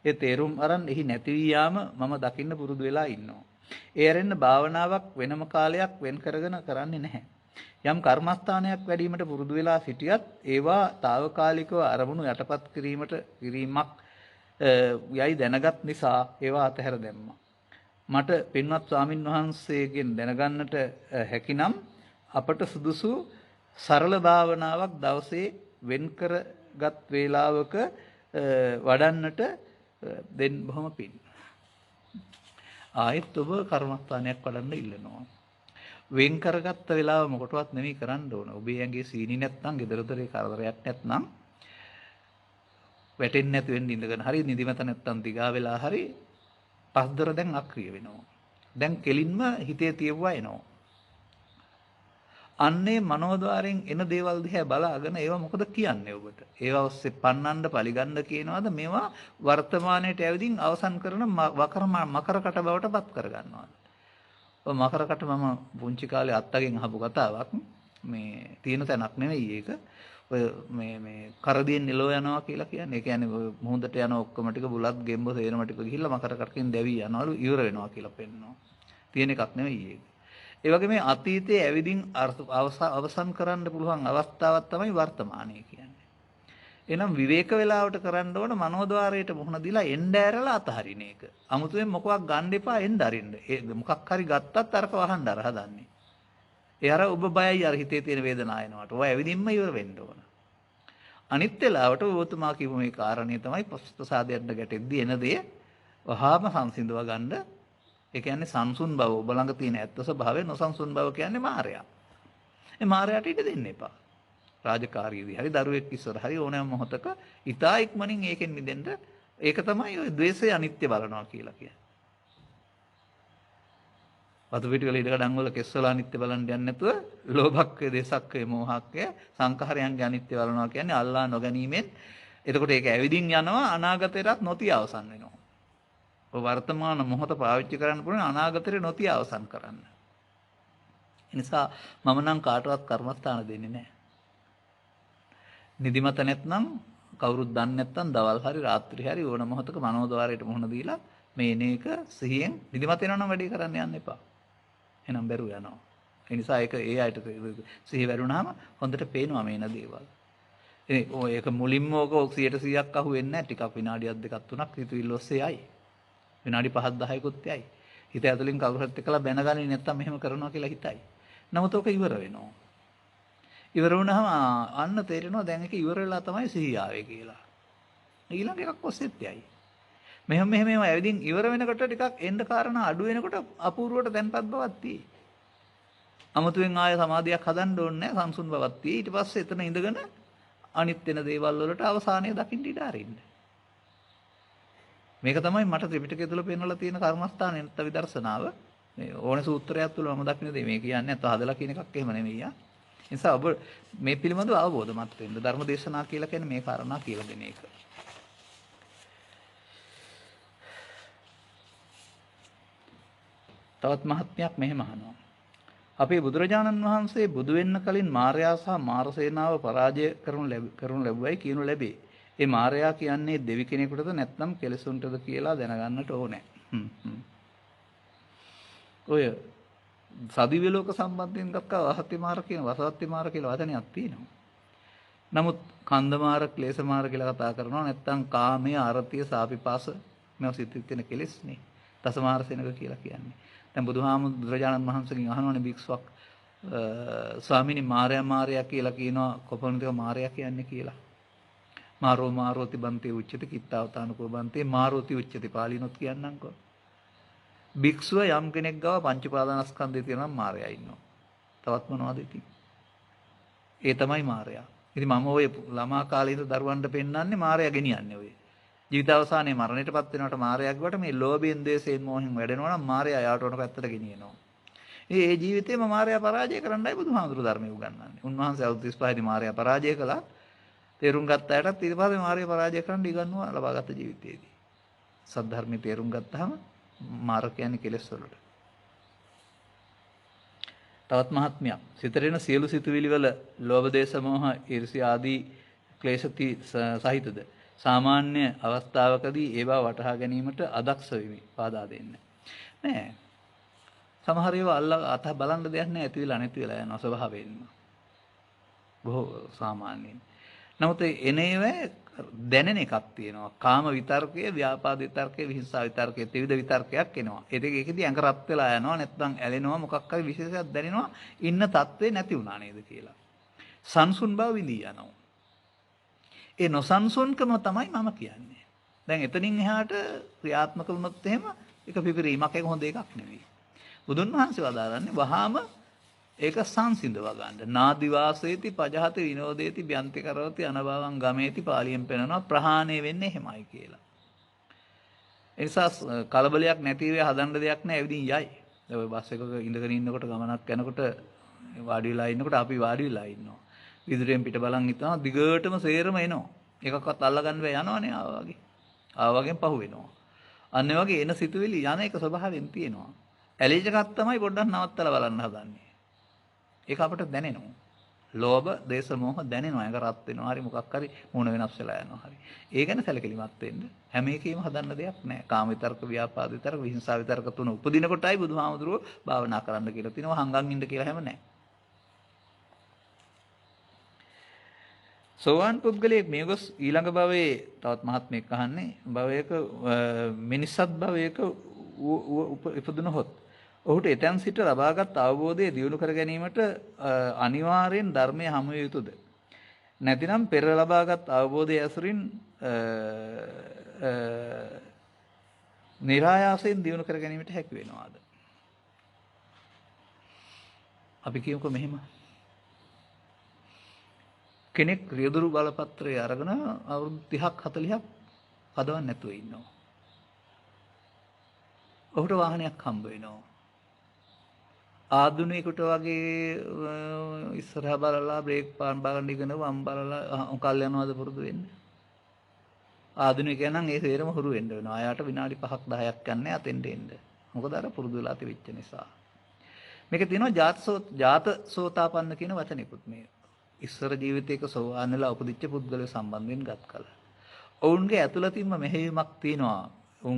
ඒ තේරුම් අරන් එහි නැති වී යාම මම දකින්න පුරුදු වෙලා ඉන්නවා. ඒ ඇරෙන්න භාවනාවක් වෙනම කාලයක් වෙන් කරගෙන කරන්නේ නැහැ. යම් කර්මස්ථානයක් වැඩිවීමට පුරුදු වෙලා සිටියත් ඒවා తాවකාලිකව අරමුණු යටපත් කිරීමක් යයි දැනගත් නිසා ඒවා අතහැර දැම්මා. මට පින්වත් ස්වාමින් වහන්සේගෙන් දැනගන්නට හැකිනම් අපට සුදුසු සරල භාවනාවක් දවසේ වෙන් කරගත් වේලාවක වඩන්නට දෙන්න බොහොම පිං. ආයෙත් ඔබ කර්මස්ථානයක් වඩන්න ඉල්ලනවා. වෙන් කරගත්ත වෙලාව මොකටවත් නෙමෙයි කරන්න ඕන. ඔබේ ඇඟේ සීනි නැත්නම්, gedarathare කරදරයක් නැත්නම් වැටෙන්නේ නැති වෙන්න ඉඳගෙන හරි නිදිමත නැත්නම් දිගා වෙලා හරි පස්දර දැන් අක්‍රිය වෙනවා. දැන් කෙලින්ම හිතේ තියුවා එනවා. අන්නේ මනෝද්වාරයෙන් එන දේවල් දිහා බලාගෙන ඒවා මොකද කියන්නේ ඔබට? ඒවා ඔස්සේ පන්නන්න පරිගන්න කියනවාද මේවා වර්තමානයේට ඇවිදින් අවසන් කරන මකරකට බවට පත් කරගන්නවා. ඔය මකරකට මම පුංචි කාලේ අත්තගෙන් අහපු කතාවක්. මේ තියෙන තැනක් නෙවෙයි ඒක. ඔය මේ කරදියෙන් නිලව යනවා කියලා කියන්නේ. ඒ කියන්නේ මුහුදට යන ඔක්කොම ටික බුලත් ගෙම්බ සේරම ටික ගිහිල්ලා මකරකටකින් දැවි යනවලු ඉවර වෙනවා කියලා පෙන්නනවා. තියෙන එකක් නෙවෙයි ඒක. ඒ වගේ මේ අතීතයේ ඇවිදින් අවසන් කරන්න පුළුවන් අවස්ථාවක් තමයි වර්තමානයේ කියන්නේ. එහෙනම් විවේක වේලාවට කරන්න ඕන මනෝද්වාරයට මුහුණ දීලා එන්න ඇරලා අතහරින එක. 아무තෙන් මොකක් ගන්න එපා එන්න අරින්න. ඒ මොකක් හරි ගත්තත් අරක වහන්න අර හදන්නේ. ඒ අර ඔබ බයයි අර හිතේ තියෙන වේදනාව එනවට. ඔය ඇවිදින්ම ඉවර වෙන්න ඕන. අනිත් වෙලාවට ඔබතුමා කියපු මේ කාරණේ තමයි ප්‍රසාදයට ගැටෙද්දී එන දේ වහාම සංසිඳව ගන්න. ඒ කියන්නේ සංසුන් බව ඔබ ළඟ තියෙන ඇත්ත ස්වභාවය නොසන්සුන් බව කියන්නේ මායя. ඒ මායයට ඉඩ දෙන්න එපා. රාජකාරියේදී හරි දරුවෙක් ඉස්සර හරි ඕනෑම මොහොතක ඊතා ඉක්මනින් ඒකෙන් මිදෙන්න ඒක තමයි ඔය ද්වේෂය අනිත්‍ය බලනවා කියලා කියන්නේ. වතු පිටි වල ඉඩකඩම් වල කෙස් වල අනිත්‍ය බලන්න යන්නේ නැතුව ලෝභක්කය, දේශක්කය, මෝහක්කය, සංඛාරයන්ගේ අනිත්‍ය බලනවා කියන්නේ අල්ලා නොගැනීමෙන්. එතකොට ඒක ඇවිදින් යනවා අනාගතයටත් නොතිය අවසන් වෙනවා. ඔය වර්තමාන මොහොත පාවිච්චි කරන්න පුළුවන් අනාගතේ නොතිය අවසන් කරන්න. ඒ නිසා මම නම් කාටවත් කර්මස්ථාන දෙන්නේ නැහැ. නිදිමත නැත්නම් කවුරුත් දන්නේ නැත්නම් දවල් හරි රාත්‍රී හරි ඕන මොහොතක මනෝද්වාරයට මුහුණ දීලා මේ එන එක සිහියෙන් නිදිමත වෙනවා නම් වැඩි කරන්න යන්න එපා. එනම් බැරුව යනවා. ඒ නිසා ඒක ඒ අයට සිහි වැරුණාම හොඳට පේනවා මේ එන දේවල්. ඒක මුලින්ම ඕක 100%ක් අහුවෙන්නේ නැහැ. ටිකක් විනාඩියක් දෙකක් තුනක් හිතවිල්ල ඔස්සේ යයි. විනාඩි 5ක් 10කුත් යයි. හිත ඇතුලින් කවුරුහත් එක්කලා බැනගන්නේ නැත්නම් මෙහෙම කරනවා කියලා හිතයි. නමුත් ඕක ඉවර වෙනවා. ඉවර වුණාම අන්න තේරෙනවා දැන් ඒක ඉවර වෙලා තමයි සිහිය ආවේ කියලා. ඊළඟ එකක් ඔස්සෙත් යයි. මෙහෙම ඇවිදින් ඉවර වෙනකොට ටිකක් එන්න කාරණා අඩු වෙනකොට අපූර්වට තැන්පත් බවක් තියෙයි. අමුතුවෙන් ආය සමාධියක් හදන්න ඕනේ නැහැ සංසුන් බවක් තියෙයි. ඊට පස්සේ එතන ඉඳගෙන අනිත් වෙන දේවල් වලට අවසානය දකින්න ඉඩ අරින්න. මේක තමයි මට ත්‍රිපිටකය තුල පෙන්වලා තියෙන කර්මස්ථාන නැත්ත විදර්ශනාව. මේ ඕනේ සූත්‍රයක් තුල මම දකින්න දේ මේ කියන්නේ නැත්නම් හදලා කියන එකක් එහෙම නෙවෙයි ආ. ඒ නිසා ඔබ මේ පිළිබඳව අවබෝධමත් වෙන්න ධර්ම දේශනා කියලා කියන්නේ මේ කාරණා කියලා දෙන එක. තවත් මහත්මයක් මෙහෙම අහනවා. අපේ බුදුරජාණන් වහන්සේ බුදු වෙන්න කලින් මාර්යා සහ මාර සේනාව පරාජය කරනු ලැබුවයි කියනු ලැබේ. ඒ මාර්යා කියන්නේ දෙවි කෙනෙකුටද නැත්නම් කෙලෙසුන්ටද කියලා දැනගන්නට ඕනේ. ඔය සදිව්‍ය ලෝක සම්බන්ධයෙන් දක්වා වසත්ති මාර කියන වසවත්ති මාර කියලා වචනයක් තියෙනවා. නමුත් කන්ද මාර, ක්ලේශ මාර කියලා කතා කරනවා නැත්නම් කාමයේ ආරතිය, සාපිපාස මේවා සිත් තියෙන කෙලෙස්නේ. දසමාර සෙනග කියලා කියන්නේ. දැන් බුදුරජාණන් වහන්සේගෙන් අහනවනේ භික්ෂුවක් ස්වාමීනි මාර්යා කියලා කියනවා කොපමණද මාර්යා කියන්නේ කියලා. මාරෝති බන්තේ උච්චති කිත්තාවතානකෝ බන්තේ මාරෝති උච්චති පාලිනොත් කියන්නම්කෝ. භික්ෂුව යම් කෙනෙක් ගාව පංච උපාදානස්කන්ධය තියෙනවා නම් මාර්යා ඉන්නවා. තවත් මොනවද ඉතින්? ඒ තමයි මාර්යා. ඉතින් මම ඔය ළමා කාලේ ඉඳන් දරුවන්ට පෙන්නන්නේ මාර්යා ගෙනියන්නේ ඔය. ජීවිත අවසානයේ මරණයටපත් වෙනකොට මාර්යාගේ වට මේ ලෝභයෙන්, ද්වේෂයෙන්, මෝහෙන් වැඩෙනවා නම් මාර්යා යාට උන පැත්තට ගෙනියනවා. ඒ ජීවිතේම මාර්යා පරාජය කරන්නයි බුදුහාමුදුරු ධර්මයේ උගන්වන්නේ. උන්වහන්සේ අවුරුදු 35 දී මාර්යා පරාජය කළා. තේරුම් ගත්ත අයටත් ඊට පස්සේ මාර්යා පරාජය කරන්න ඉගන්වුවා ලබාගත් ජීවිතයේදී. සද්ධර්මයේ තේරුම් ගත්තාම මාර කියන්නේ කෙලෙස් වලට. තවත් මහත්මයක් සිතරේන සියලු සිතුවිලි වල ලෝභ දේශ මොහ ඊර්ෂ්‍යා ආදී ක්ලේශති සහිතද සාමාන්‍ය අවස්ථාවකදී ඒවා වටහා ගැනීමට අදක්ෂ වෙමි. පාදා දෙන්න. නෑ. සමහර ඒවා අත බලන්න දෙයක් නෑ ඇති වෙලා නැති වෙලා යනවා ස්වභාවයෙන්ම. බොහෝ සාමාන්‍යයෙන්. නමුත් එන ඒවා දැනෙන එකක් තියෙනවා. කාම විතර්කය, ව්‍යාපාද විතර්කය, විහිංසා විතර්කය, ත්‍රිවිධ විතර්කයක් එනවා. ඒකෙදී ඇඟ රත් වෙලා යනවා නැත්නම් ඇලෙනවා මොකක් හරි විශේෂයක් දැනෙනවා ඉන්න තත්ත්වේ නැති වුණා නේද කියලා. සංසුන් බව විඳී යනවා. ඒ නොසන්සුන්කම තමයි මම කියන්නේ. දැන් එතනින් එහාට ක්‍රියාත්මක වුණොත් එහෙම ඒක පිපිරීමක් ඒක හොඳ එකක් නෙවෙයි. බුදුන් වහන්සේ වදාරන්නේ වහාම ඒක සංසිඳව ගන්න. නාදි වාසේති පජහති විනෝදේති බ්‍යන්ති කරවති අනභවං ගමේති පාලියෙන් පෙන්නනවා ප්‍රහාණය වෙන්නේ එහෙමයි කියලා. ඒ නිසා කලබලයක් නැති වෙයි හදන්න දෙයක් නැහැ ඇවිදින් යයි. ඔය බස් එකක ඉඳගෙන ඉන්නකොට ගමනක් යනකොට වාඩි වෙලා ඉන්නකොට අපි වාඩි වෙලා ඉන්නවා. විදුරෙන් පිට බලන් හිටනවා දිගටම සේරම එනවා. එකක්වත් අල්ලගන්න බෑ යනවනේ ආවා වගේ. ආවා වගේම පහු වෙනවා. අන්න ඒ වගේ එන සිතුවිලි යන එක ස්වභාවයෙන් තියෙනවා. ඇලීජ එකක් තමයි පොඩ්ඩක් නවත්තලා බලන්න හදන්නේ. ඒක අපිට දැනෙනවා. ලෝභ, දේශ, මොහ දැනෙනවා. ඒක රත් වෙනවා. හරි මොකක් හරි මොන වෙනස් වෙලා යනවා. හරි. ඒ ගැන සැලකිලිමත් වෙන්න. හැම එකෙම හදන්න දෙයක් නැහැ. කාම විතර්ක, ව්‍යාපාද විතර්ක, විහිංසා විතර්ක තුන උපදින කොටයි බුදුහාමුදුරුවෝ භාවනා කරන්න කියලා තිනවා. හංගන් ඉන්න කියලා හැම නැහැ. සෝවාන් පුද්ගලයෙක් මේ ගොස් ඊළඟ භවයේ තවත් මහත්මයෙක් අහන්නේ භවයක මිනිස්සත් භවයක ඉපදුනහොත් ඔහුට එතෙන් සිට ලබාගත් අවබෝධය දියුණු කර ගැනීමට අනිවාර්යෙන් ධර්මය හමු විය යුතුද? නැතිනම් පෙර ලබාගත් අවබෝධය ඇසුරින් નિરાයාසයෙන් දියුණු කර ගැනීමට හැකි වෙනවාද? අපි කියමුකෝ මෙහෙම. කෙනෙක් රියදුරු බලපත්‍රය අරගෙන අවුරුදු 30ක් 40ක් පදවන්න නැතුව ඉන්නවා. ඔහුට වාහනයක් හම්බ වෙනවා. ආධුනිකයට වගේ ඉස්සරහා බලලා බ්‍රේක් පාන් බලන්න ඉගෙන වම් බලලා කල් යනවාද පුරුදු වෙන්නේ. ආධුනිකයන් නම් ඒ සේරම හුරු වෙන්න වෙනවා. ආයාට විනාඩි 5ක් 10ක් යන්නේ අතෙන්ට එන්න. මොකද අර පුරුදු වෙලා තිබෙච්ච නිසා. මේක තියෙනවා ජාතසෝතාපන්න කියන වචනෙකුත් මේ. ඉස්සර ජීවිතයක සෝවාන් වෙලා උපදිච්ච පුද්ගලයෝ සම්බන්ධයෙන් ගත් කල. ඔවුන්ගේ ඇතුළතින්ම මෙහෙයුමක් තියෙනවා. උන්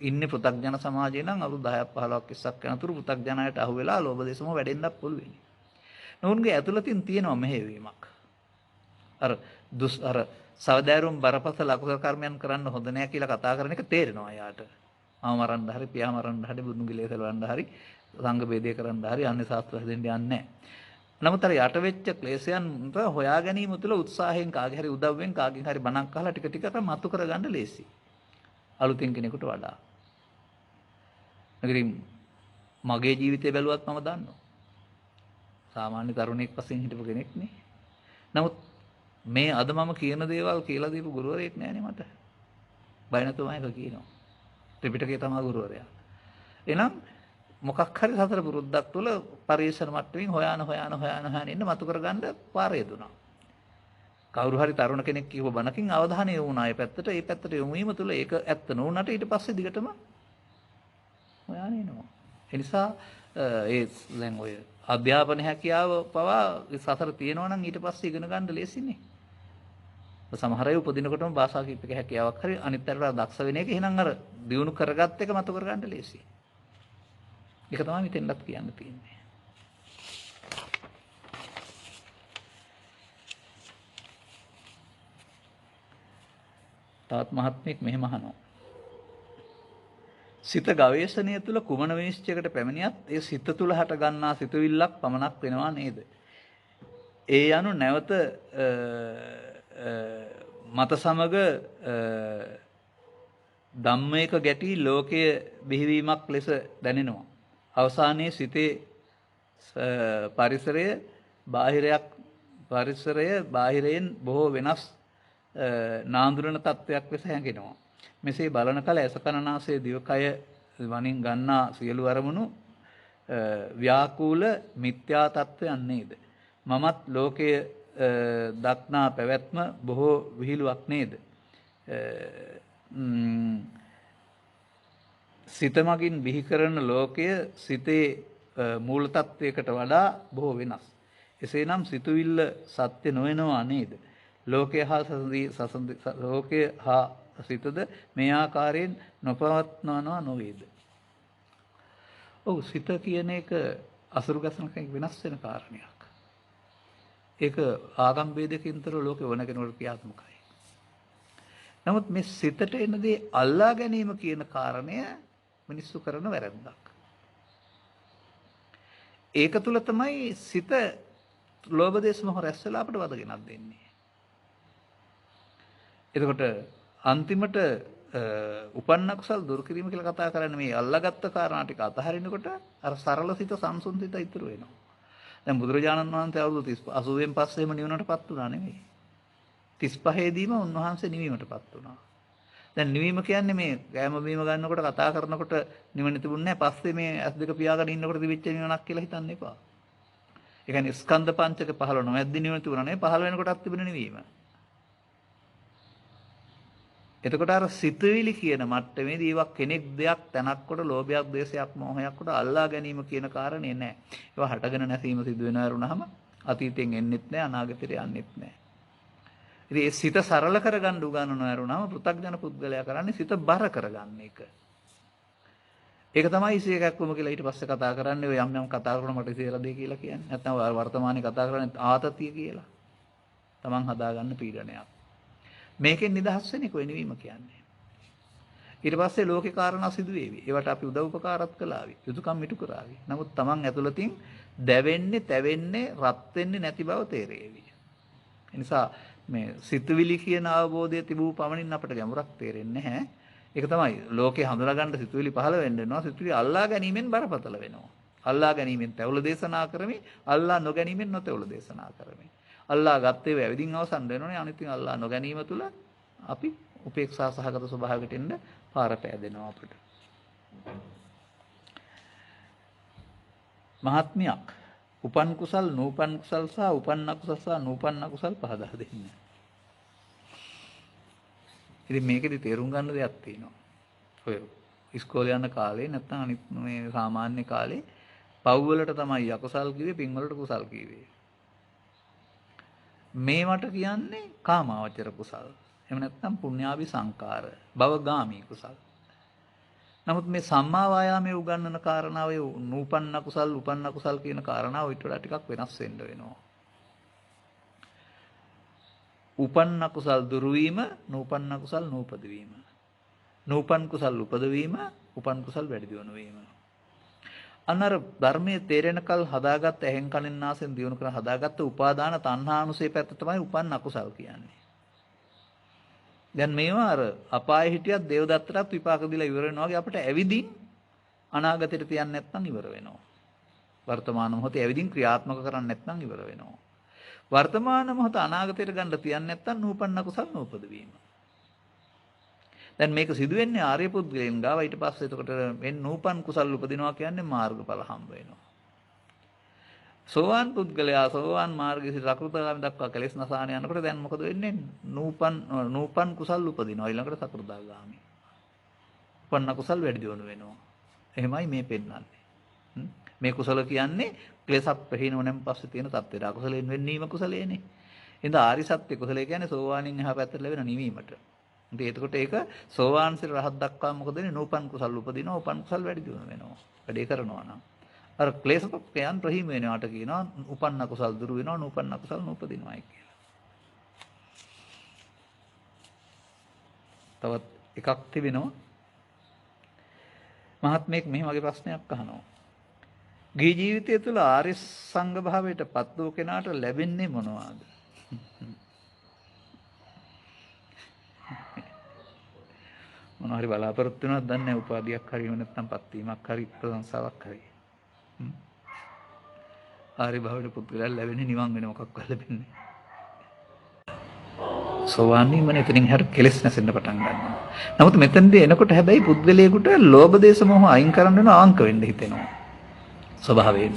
ඉන්නේ පෘථග්ජන සමාජයේ නම් අවුරුදු 10ක් 15ක් 20ක් යනතුරු පෘථග්ජනයට අහු වෙලා ලෝභ දේශම වැඩෙන්නත් පුළුවන්. නෝන්ගේ ඇතුළතින් තියෙනවා මෙහෙයවීමක්. අර සවදාරුම් බරපතල අකුසල කර්මයන් කරන්න හොඳ නෑ කියලා කතා කරන එක තේරෙනවා යාට. ආව මරන්න හරි පියා මරන්න හරි බුදුන් ගිලේ සලවන්න හරි සංඝ බේදය කරන්න හරි අන්නේ ශාස්ත්‍ර හැදෙන්න යන්නේ නෑ. නමුත් අර යට වෙච්ච ක්ලේශයන් හොයා ගැනීම තුළ උත්සාහයෙන් කාගේ හරි උදව්වෙන් කාගෙන් හරි බණක් අහලා ටික ටික මතු කරගන්න ලේසි. අලුතින් කෙනෙකුට වඩා. නගරින් මගේ ජීවිතය බැලුවත් මම දන්නවා. සාමාන්‍ය තරුණයෙක් වශයෙන් හිටපු කෙනෙක් නේ. නමුත් මේ අද මම කියන දේවල් කියලා දීපු ගුරුවරයෙක් නෑනේ මට. බය නැතුවම ඒක කියනවා. ත්‍රිපිටකයේ තමයි ගුරුවරයා. එහෙනම් මොකක් හරි සතර පුරුද්දක් තුළ පරිශ්‍රණ මට්ටමින් හොයාන ඉන්න මතු කරගන්න පාරේ දුනා. කවුරු හරි තරුණ කෙනෙක් කියව බණකින් අවධානය යොමු වුණා ඒ පැත්තට. ඒ පැත්තට යොමු වීම තුළ ඒක ඇත්ත නොවුනට ඊට පස්සේ දිගටම හොයාන එනවා. ඒ නිසා ඒ දැන් ඔය අධ්‍යාපන හැකියාව පවා සතර තියෙනවා නම් ඊට පස්සේ ඉගෙන ගන්න ලේසිනේ. සමහර අය උපදිනකොටම භාෂා කීපයක හැකියාවක් හරි අනිත් පැත්තට දක්ෂ වෙන එක එහෙනම් අර දියුණු කරගත්ත එක මතු කරගන්න ලේසියි. ඒක තමයි මෙතෙන්වත් කියන්න තියෙන්නේ. තාත් මහත්මයෙක් මෙහෙම අහනවා. සිත ගවේෂණය තුළ කුමන විනිශ්චයකට පැමිණියත් ඒ සිත තුළ හට ගන්නා සිතුවිල්ලක් පමණක් වෙනවා නේද? ඒ යනු නැවත මත සමග ධම්මයක ගැටි ලෝකයේ බිහිවීමක් ලෙස දැනෙනවා. අවසානයේ සිතේ පරිසරය බාහිරයෙන් බොහෝ වෙනස් නාඳුනන තත්වයක් ලෙස හැඟෙනවා. මෙසේ බලන කල ඇස කන නාසය දිවකය වනින් ගන්නා සියලු අරමුණු ව්‍යාකූල මිත්‍යා තත්වයන් නේද? මමත් ලෝකයේ දක්නා පැවැත්ම බොහෝ විහිළුවක් නේද? සිත මගින් බිහි කරන ලෝකය සිතේ මූල තත්වයකට වඩා බොහෝ වෙනස්. එසේනම් සිතුවිල්ල සත්‍ය නොවනවා නේද? ලෝකය හා සිතද මේ ආකාරයෙන් නොපවත්වනවා නොවේද? ඔව් සිත කියන එක අසුරු ගසන කෙනෙක් වෙනස් වෙන කාරණයක්. ඒක ආගම් ભેදකින්තර ලෝකේ වන කෙනෙකුට ක්‍රියාත්මකයි. නමුත් මේ සිතට එන දේ අල්ලා ගැනීම කියන කාරණය මිනිස්සු කරන වැරද්දක්. ඒක තුල තමයි සිත ලෝභ දේශ මොහ රැස් වෙලා අපිට වද ගෙනත් දෙන්නේ. එතකොට අන්තිමට උපන්න කුසල් දුරු කිරීම කියලා කතා කරන්නේ මේ අල්ලාගත්ත කාරණා ටික අතහරිනකොට අර සරල සිත සංසුන් සිත ඉතුරු වෙනවා. දැන් බුදුරජාණන් වහන්සේ අවුරුදු 80න් පස්සේම නිවනටපත් වුණා නෙමෙයි. 35 දීම උන්වහන්සේ නිවීමටපත් වුණා. දැන් නිවීම කියන්නේ මේ ගෑම බීම ගන්නකොට කතා කරනකොට නිවන තිබුණේ නැහැ. පස්සේ මේ S2 පියාගෙන ඉන්නකොට තිබිච්ච නිවනක් කියලා හිතන්න එපා. ඒ කියන්නේ ස්කන්ධ පංචක 15 නොමැද්දි නිවන තිබුණා නේ 15 වෙනකොටත් තිබුණ නිවීම. එතකොට අර සිතුවිලි කියන මට්ටමේදී ඒවා කෙනෙක් දෙයක් තැනක් කොට ලෝභයක් ද්වේෂයක් මෝහයක් කොට අල්ලා ගැනීම කියන කාරණේ නැහැ. ඒවා හටගෙන නැසීම සිදු වෙනවා වරුණාම අතීතයෙන් එන්නෙත් නැහැ අනාගතයට යන්නෙත් නැහැ. ඉතින් ඒ සිත සරල කරගන්න උගන්වනවා වරුණාම පෘථග්ජන පුද්ගලයා කරන්නේ සිත බර කරගන්න එක. ඒක තමයි ඉසියකක්වම කියලා ඊට පස්සේ කතා කරන්නේ ඔය යම් යම් කතා කරන මට ඉසියලා දෙය කියලා කියන්නේ. නැත්නම් වර්තමානයේ කතා කරන්නේ ආතතිය කියලා. Taman හදාගන්න පීඩනයක්. මේකෙන් නිදහස් වෙන්නේ කොයි නිවීම කියන්නේ. ඊට පස්සේ ලෝකේ කාරණා සිදු වේවි. ඒවට අපි උදව් උපකාරත් කළාවි. යුතුයකම් ඉටු කරાવી. නමුත් Taman ඇතුළතින් දැවෙන්නේ, තැවෙන්නේ, රත් වෙන්නේ නැති බව තේරෙවි. ඒ නිසා මේ සිතුවිලි කියන අවබෝධය තිබූ පමණින් අපට ගැඹුරක් තේරෙන්නේ නැහැ. ඒක තමයි ලෝකේ හඳුනා ගන්න සිතුවිලි පහළ වෙන්න වෙනවා. සිතුවිලි අල්ලා ගැනීමෙන් බරපතල වෙනවා. අල්ලා ගැනීමෙන් තැවුල දේශනා කරමි, අල්ලා නොගැනීමෙන් නොතැවුල දේශනා කරමි. අල්ලා ගත්තේ වැවිදින් අවසන් වෙනෝනේ. අනිත් අල්ලා නොගැනීම තුල අපි උපේක්ෂා සහගත ස්වභාවයකට එන්න පාර පෑදෙනවා අපිට. මහත්මියක් උපන් කුසල් නූපන් කුසල් සහ උපන් අකුසල් සහ නූපන් අකුසල් පහදා දෙන්න. ඉතින් මේකෙදි තේරුම් ගන්න දෙයක් තියෙනවා. ඔය ඉස්කෝලේ යන කාලේ නැත්නම් අනිත් මේ සාමාන්‍ය කාලේ පව් වලට තමයි අකුසල් කිව්වේ, පින් වලට කුසල් කිව්වේ. මේවට කියන්නේ කාමාවචර කුසල්. එහෙම නැත්නම් පුණ්‍යාවි සංකාර, භවගාමී කුසල්. නමුත් මේ සම්මා වායාමයේ උගන්වන කාරණාව නූපන්න කුසල්, උපන්න කුසල් කියන කාරණාව ඊට වඩා ටිකක් වෙනස් වෙන්න වෙනවා. උපන්න කුසල් දුරු වීම, නූපන්න කුසල් නූපද වීම. නූපන් කුසල් උපදවීම, උපන් කුසල් වැඩි දියුණු වීම. අන්නර ධර්මයේ තේරෙනකල් හදාගත්ත ඇහෙන් කනෙන් නාසයෙන් දියුණු කරන හදාගත්ත උපාදාන තණ්හානුසය පැත්ත තමයි උපන් අකුසල් කියන්නේ. දැන් මේවා අර අපායේ හිටියත් දේවදත්තටත් විපාක දීලා ඉවර වෙනවා වගේ අපිට ඇවිදින් අනාගතයට තියන්නේ නැත්නම් ඉවර වෙනවා. වර්තමාන මොහොතේ ඇවිදින් ක්‍රියාත්මක කරන්නේ නැත්නම් ඉවර වෙනවා. වර්තමාන මොහොත අනාගතයට ගන්න තියන්නේ නැත්නම් නූපන්න කුසල් නූපද වීම. දැන් මේක සිදු වෙන්නේ ආර්ය පුද්ගලයන් ගාව. ඊට පස්සේ එතකොට මේ නූපන් කුසල් උපදිනවා කියන්නේ මාර්ගඵල හම්බ වෙනවා. සෝවාන් පුද්ගලයා සෝවාන් මාර්ගයේ සිට සකෘදාගාමී දක්වා කෙලෙස් නසාන යනකොට දැන් මොකද වෙන්නේ? නූපන් කුසල් උපදිනවා. ඊළඟට සකෘදාගාමී. උපන්න කුසල් වැඩි දියුණු වෙනවා. එහෙමයි මේ පෙන්නන්නේ. මේ කුසල කියන්නේ ක්ලේශ ප්‍රහීනවනම් පස්සේ තියෙන தත්ත්වයට. අකුසලයෙන් වෙන්නීම කුසලයේනේ. එහෙනම් ආරි සත්‍ය කුසලය කියන්නේ සෝවානින් එහා පැත්තට ලැබෙන නිවීමට. ඉතින් එතකොට ඒක සෝවාන් සිට රහත් දක්වා මොකද වෙන්නේ? නූපන් කුසල් උපදිනවා. උපන් කුසල් වැඩි දියුණු වෙනවා. වැඩේ කරනවා නම් අර ක්ලේශපක්ඛයන් ප්‍රහීන වෙනවාට කියනවා උපන්න කුසල් දුරු වෙනවා, නූපන්න කුසල් නූපදිනවායි කියලා. තවත් එකක් තිබෙනවා. මහත්මයෙක් මෙහි වගේ ප්‍රශ්නයක් අහනවා. ගිහි ජීවිතය තුළ ආර්ය සංඝ භාවයට පත් වූ කෙනාට ලැබෙන්නේ මොනවාද? මොනවා හරි බලාපොරොත්තු වෙනවද දන්නේ නැහැ. උපාධියක් හරි නැත්නම් පත්වීමක් හරි ප්‍රශංසාවක් හරි. ආර්ය භාවයට පුද්ගලයන් ලැබෙන්නේ නිවන් වෙන මොකක්වත් ලැබෙන්නේ. සෝවාන් වීමනේ එතනින් හැර කෙලෙස් නැසෙන්න පටන් ගන්නවා. නමුත් මෙතනදී එනකොට හැබැයි පුද්ගලයාට ලෝභ දේශ මොහ අයින් කරන්න වෙන ආංක වෙන්න හිතෙනවා. ස්වභාවයෙන්.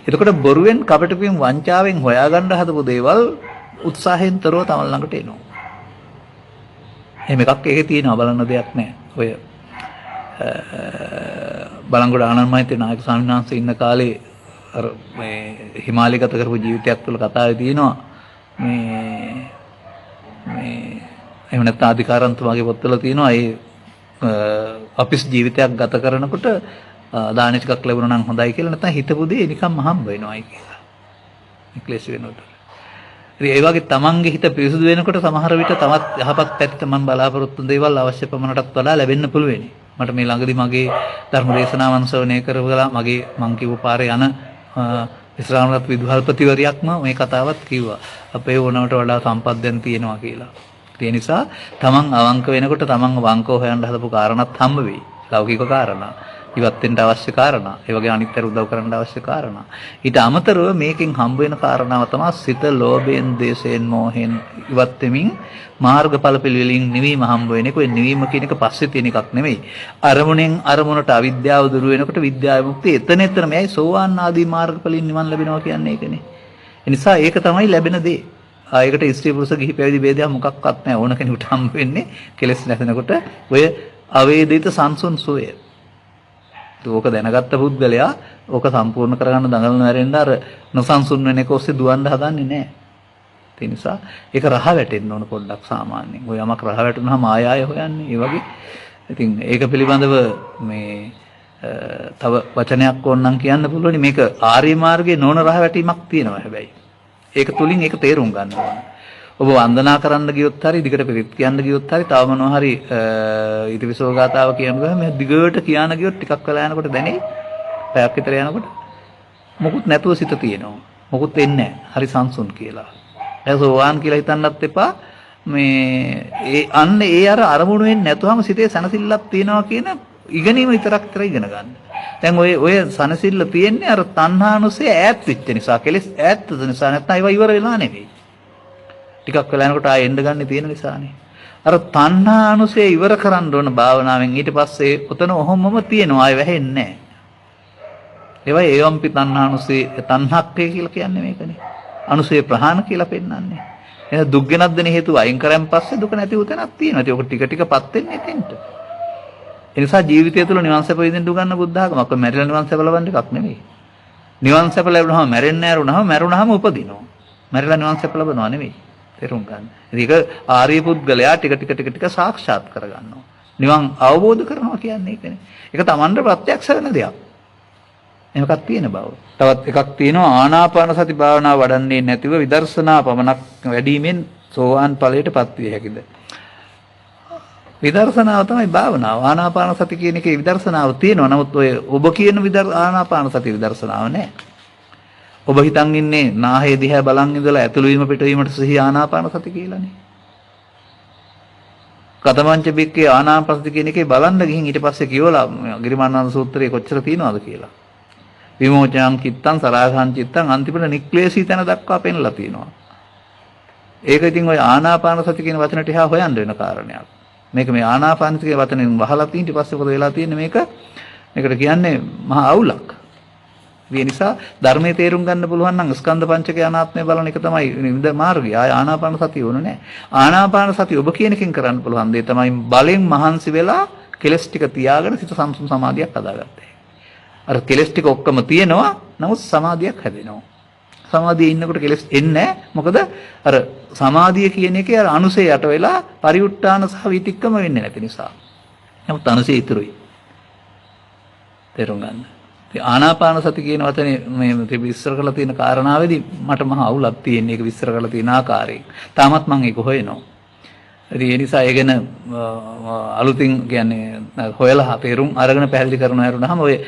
එතකොට බොරුවෙන් කපටකමින් වංචාවෙන් හොයාගන්න හදපු දේවල් උත්සාහයෙන් තරව තමන් ළඟට එනවා. එහෙම එකක් ඒකේ තියෙනවා බලන්න දෙයක් නැහැ. ඔය බලංගොඩ ආනන්ද මහත්තයා නායක ස්වාමීන් වහන්සේ ඉන්න කාලේ අර මේ හිමාලය ගත කරපු ජීවිතයක් තුළ කතාවේ තියෙනවා මේ එහෙම නැත්නම් අධිකාරන්තුමාගේ පොත්වල තියෙනවා ඒ අපිස් ජීවිතයක් ගත කරනකොට දාන ටිකක් ලැබුණා නම් හොඳයි කියලා නැත්නම් හිතපු දේ නිකම්ම හම්බ වෙනවායි කියලා. ක්ලේශ වෙනකොට. ඉතින් ඒ වගේ තමන්ගේ හිත පිරිසුදු වෙනකොට සමහර විට තවත් යහපත් පැත්ත මම බලාපොරොත්තු දේවල් අවශ්‍ය පමණටත් වඩා ලැබෙන්න පුළුවන්. මට මේ ළඟදී මගේ ධර්ම දේශනාවන් ශ්‍රවණය කරවලා මගේ මං කිව්ව පාරේ යන ඉස්ලාමරත් විදුහල්පතිවරියක්ම මේ කතාවත් කිව්වා. අපේ ඕනවට වඩා සම්පත් දැන් තියෙනවා කියලා. ඒ නිසා තමන් අවංක වෙනකොට තමන් වංකව හොයන්න හදපු කාරණාත් හම්බ වෙයි. ලෞකික කාරණා. ඉවත් වෙන්න අවශ්‍ය කාරණා. ඒ වගේ අනිත්‍යර උදව් කරන්න අවශ්‍ය කාරණා. ඊට අමතරව මේකෙන් හම්බ වෙන කාරණාව තමයි සිත ලෝභයෙන්, දේශයෙන්, මෝහයෙන් ඉවත් වෙමින් මාර්ගඵල පිළිවෙලින් නිවීම හම්බ වෙන එක. ඒ නිවීම කියන එක පස්සේ තියෙන එකක් නෙමෙයි. අරමුණෙන් අරමුණට අවිද්‍යාව දුරු වෙනකොට විද්‍යාව මුක්තිය එතන මේයි සෝවාන් ආදී මාර්ගඵලින් නිවන් ලැබෙනවා කියන්නේ ඒකනේ. ඒ නිසා ඒක තමයි ලැබෙන දේ. ආයකට ස්ත්‍රී පුරුෂ ගිහි පැවිදි ભેදයක් මොකක්වත් නැහැ. ඕන කෙනෙකුට හම්බ වෙන්නේ කෙලෙස් නැසෙනකොට ඔය අවේදිත සංසුන් සෝය. ඕක දැනගත්ත පුද්ගලයා ඕක සම්පූර්ණ කරගන්න දඟලන හැරෙන්න අර නොසන්සුන් වෙන එක ඔස්සේ දුවන්න හදන්නේ නැහැ. ඒ නිසා ඒක රහ වැටෙන්න ඕන පොඩ්ඩක් සාමාන්‍යයෙන්. ඔය යමක් රහ වැටුනහම ආය හොයන්නේ. ඒ වගේ. ඉතින් ඒක පිළිබඳව මේ තව වචනයක් ඕනනම් කියන්න පුළුවන්. මේක ආර්ය මාර්ගයේ නොවන රහ වැටීමක් තියෙනවා හැබැයි. ඒක තුලින් ඒක තේරුම් ගන්න ඕන. ඔබ වන්දනා කරන්න ගියොත් හරි දිගට පිළිත් කියන්න ගියොත් හරි තව මොනවා හරි ඊතිවිසෝ ගාතාව කියන ගමන් මේ දිගට කියන ගියොත් ටිකක් වෙලා යනකොට දැනේ පැයක් විතර යනකොට මොකුත් නැතුව සිත තියෙනවා. මොකුත් එන්නේ නැහැ. හරි සංසුන් කියලා. ඒ සෝවාන් කියලා හිතන්නත් එපා. මේ ඒ අර අරමුණු වෙන්නේ නැතුවම සිතේ සනසිල්ලක් තියෙනවා කියන ඉගෙනීම විතර ඉගෙන ගන්න. දැන් ඔය සනසිල්ල තියෙන්නේ අර තණ්හානුසය ඈත් වෙච්ච නිසා, කෙලෙස් ඈත් වෙච්ච නිසා. නැත්නම් ඒවා ඉවර වෙලා නෙවෙයි. ටිකක් වෙලා යනකොට ආයෙ එන්න ගන්න තියෙන නිසානේ. අර තණ්හානුසය ඉවර කරන්න ඕන භාවනාවෙන් ඊට පස්සේ උතන ඔහොමම තියෙනවා. ආයෙ වැහෙන්නේ නැහැ. ඒවයි ඒවම්පි තණ්හානුසය තණ්හක්කය කියලා කියන්නේ මේකනේ. අනුසය ප්‍රහාණ කියලා පෙන්නන්නේ. එහෙනම් දුක් ගෙනත් දෙන හේතුව අයින් කරන් පස්සේ දුක නැති උතනක් තියෙනවා. ඒක ටික ටිකපත් වෙන්නේ එතෙන්ට. ඒ නිසා ජීවිතය තුළ නිවන් සැප විඳින්න උගන්න බුද්ධ ආගමක්. මැරිලා නිවන් සැප ලබන්න එකක් නෙවෙයි. නිවන් සැප ලැබුණාම මැරෙන්නේ නැරුණාම මැරුණාම උපදිනවා. මැරිලා නිවන් සැප ලබනවා නෙවෙයි. තේරුම් ගන්න. ඒක ආර්ය පුද්ගලයා ටික සාක්ෂාත් කරගන්නවා. නිවන් අවබෝධ කරනවා කියන්නේ ඒකනේ. ඒක Tamanට ප්‍රත්‍යක්ෂ වෙන දෙයක්. එහෙමකක් තියෙන බව. තවත් එකක් තියෙනවා ආනාපාන සති භාවනාව වඩන්නේ නැතිව විදර්ශනා පමණක් වැඩිමෙන් සෝවාන් ඵලයටපත් විය හැකිද? විදර්ශනාව තමයි භාවනාව. ආනාපාන සති කියන එකේ විදර්ශනාව තියෙනවා. නමුත් ඔය ඔබ කියන ආනාපාන සති විදර්ශනාව නෑ. ඔබ හිතන් ඉන්නේ නාහේ දිහා බලන් ඉඳලා ඇතුළු වීම පිටවීමට සිහි ආනාපාන සති කියලානේ. කතමංච බික්කේ ආනාපාන සති කියන එකේ බලන්න ගිහින් ඊට පස්සේ කියවලා ගිරිමානන්ද සූත්‍රයේ කොච්චර තියෙනවද කියලා. විමෝචනං චිත්තං සරාගං චිත්තං අන්තිමට නික්ලේශී තැන දක්වා පෙන්ලා තියෙනවා. ඒක ඉතින් ඔය ආනාපාන සති කියන වචනට එහා හොයන්න වෙන කාරණයක්. මේක මේ ආනාපාන සති කියන වචනෙන් වහලා තියෙන ඊට පස්සේ මොකද වෙලා තියෙන්නේ මේකට කියන්නේ මහා අවුලක්. ඒ නිසා ධර්මයේ තේරුම් ගන්න පුළුවන් නම් ස්කන්ධ පංචකය අනාත්මය බලන එක තමයි නිද මාර්ගය. ආනාපාන සතිය ඕන නැහැ. ආනාපාන සතිය ඔබ කියන එකෙන් කරන්න පුළුවන් දේ තමයි බලෙන් මහන්සි වෙලා කෙලස් ටික තියාගෙන සිත සම්සුන් සමාධියක් හදාගත්තේ. අර කෙලස් ටික ඔක්කොම තියෙනවා. නමුත් සමාධියක් හැදෙනවා. සමාධියේ ඉන්නකොට කෙලස් එන්නේ නැහැ. මොකද අර සමාධිය කියන එකේ අර අනුසය යට වෙලා පරිඋත් ทาน සහ විතික්කම වෙන්නේ නැති නිසා. නමුත් අනුසය ඉතුරුයි. තේරුම් ගන්න. ඉතින් ආනාපාන සති කියන වචනේ මේ විස්තර කරලා තියෙන කාරණාවේදී මට මහ අවුලක් තියෙන. ඒක විස්තර කරලා තියෙන ආකාරයෙන්. තාමත් මම ඒක හොයනවා. ඉතින් ඒ නිසා ඒ ගැන අලුතින් කියන්නේ හොයලා තේරුම් අරගෙන පැහැදිලි කරනවා හරුණාම ඔය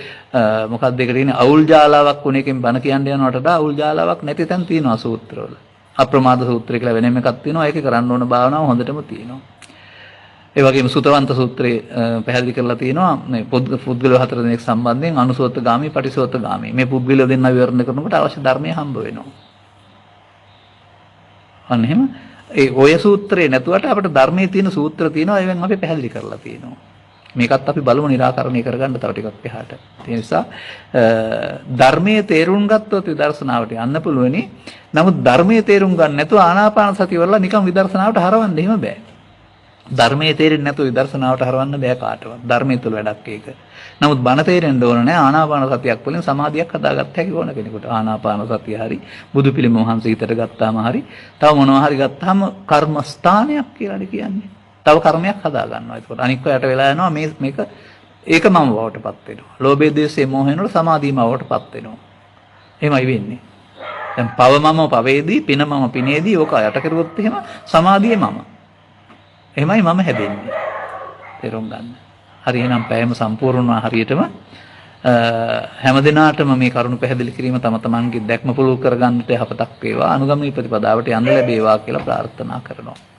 මොකක්ද ඒකට කියන්නේ අවුල් ජාලාවක් වුණ එකෙන් බණ කියන්න යනවට වඩා අවුල් ජාලාවක් නැති තැන් තියෙනවා සූත්‍රවල. අප්‍රමාද සූත්‍රය කියලා වෙනම එකක් තියෙනවා. ඒකේ කරන්න ඕන භාවනාව හොඳටම තියෙනවා. ඒ වගේම සුතවන්ත සූත්‍රයේ පැහැදිලි කරලා තියෙනවා මේ පුද්ගල හතර දෙනෙක් සම්බන්ධයෙන් අනුසෝතගාමී පටිසෝතගාමී. මේ පුද්ගල දෙන්න විවරණය කරනකොට අවශ්‍ය ධර්මය හම්බ වෙනවා. අන්න එහෙම ඔය සූත්‍රේ නැතුවට අපිට ධර්මයේ තියෙන සූත්‍ර තියෙනවා. ඒවෙන් අපි පැහැදිලි කරලා තියෙනවා. මේකත් අපි බලමු निराකරණය කරගන්න තව ටිකක් එහාට. ඒ නිසා ධර්මයේ තේරුම් ගත්තොත් විදර්ශනාවට යන්න පුළුවනි. නමුත් ධර්මයේ තේරුම් ගන්න නැතුව ආනාපාන සතිය වල නිකන් විදර්ශනාවට හරවන්න එහෙම බෑ. ධර්මයේ තේරෙන්නේ නැතුව විදර්ශනාවට හරවන්න බෑ කාටවත්. ධර්මයේ තුල වැඩක් ඒක. නමුත් බණ තේරෙන්න ඕන නෑ. ආනාපාන සතියක් වලින් සමාධියක් හදාගත්ත හැකි ඕන කෙනෙකුට. ආනාපාන සතිය හරි බුදු පිළිම වහන්සේ හිතට ගත්තාම හරි තව මොනවා හරි ගත්තාම කර්ම ස්ථානයක් කියලානේ කියන්නේ. තව කර්මයක් හදා ගන්නවා. ඒකට අනික් අයට වෙලා යනවා මේක ඒක මම වවටපත් වෙනවා. ලෝභය ද්වේෂය මෝහය වල සමාධියම වවටපත් වෙනවා. එහෙමයි වෙන්නේ. දැන් පව මම පවේදී පින මම පිනේදී ඕක යට කරුවොත් එහෙම සමාධිය මම. එහෙමයි මම හැදෙන්නේ. තේරුම් ගන්න. හරි එහෙනම් පැයම සම්පූර්ණ වුණා හරියටම හැම දිනාටම මේ කරුණු පැහැදිලි කිරීම තම තමන්ගේ දැක්ම පුළුල් කරගන්නට යහපතක් වේවා. අනුගමනීය ප්‍රතිපදාවට යන්න ලැබේවා කියලා ප්‍රාර්ථනා කරනවා.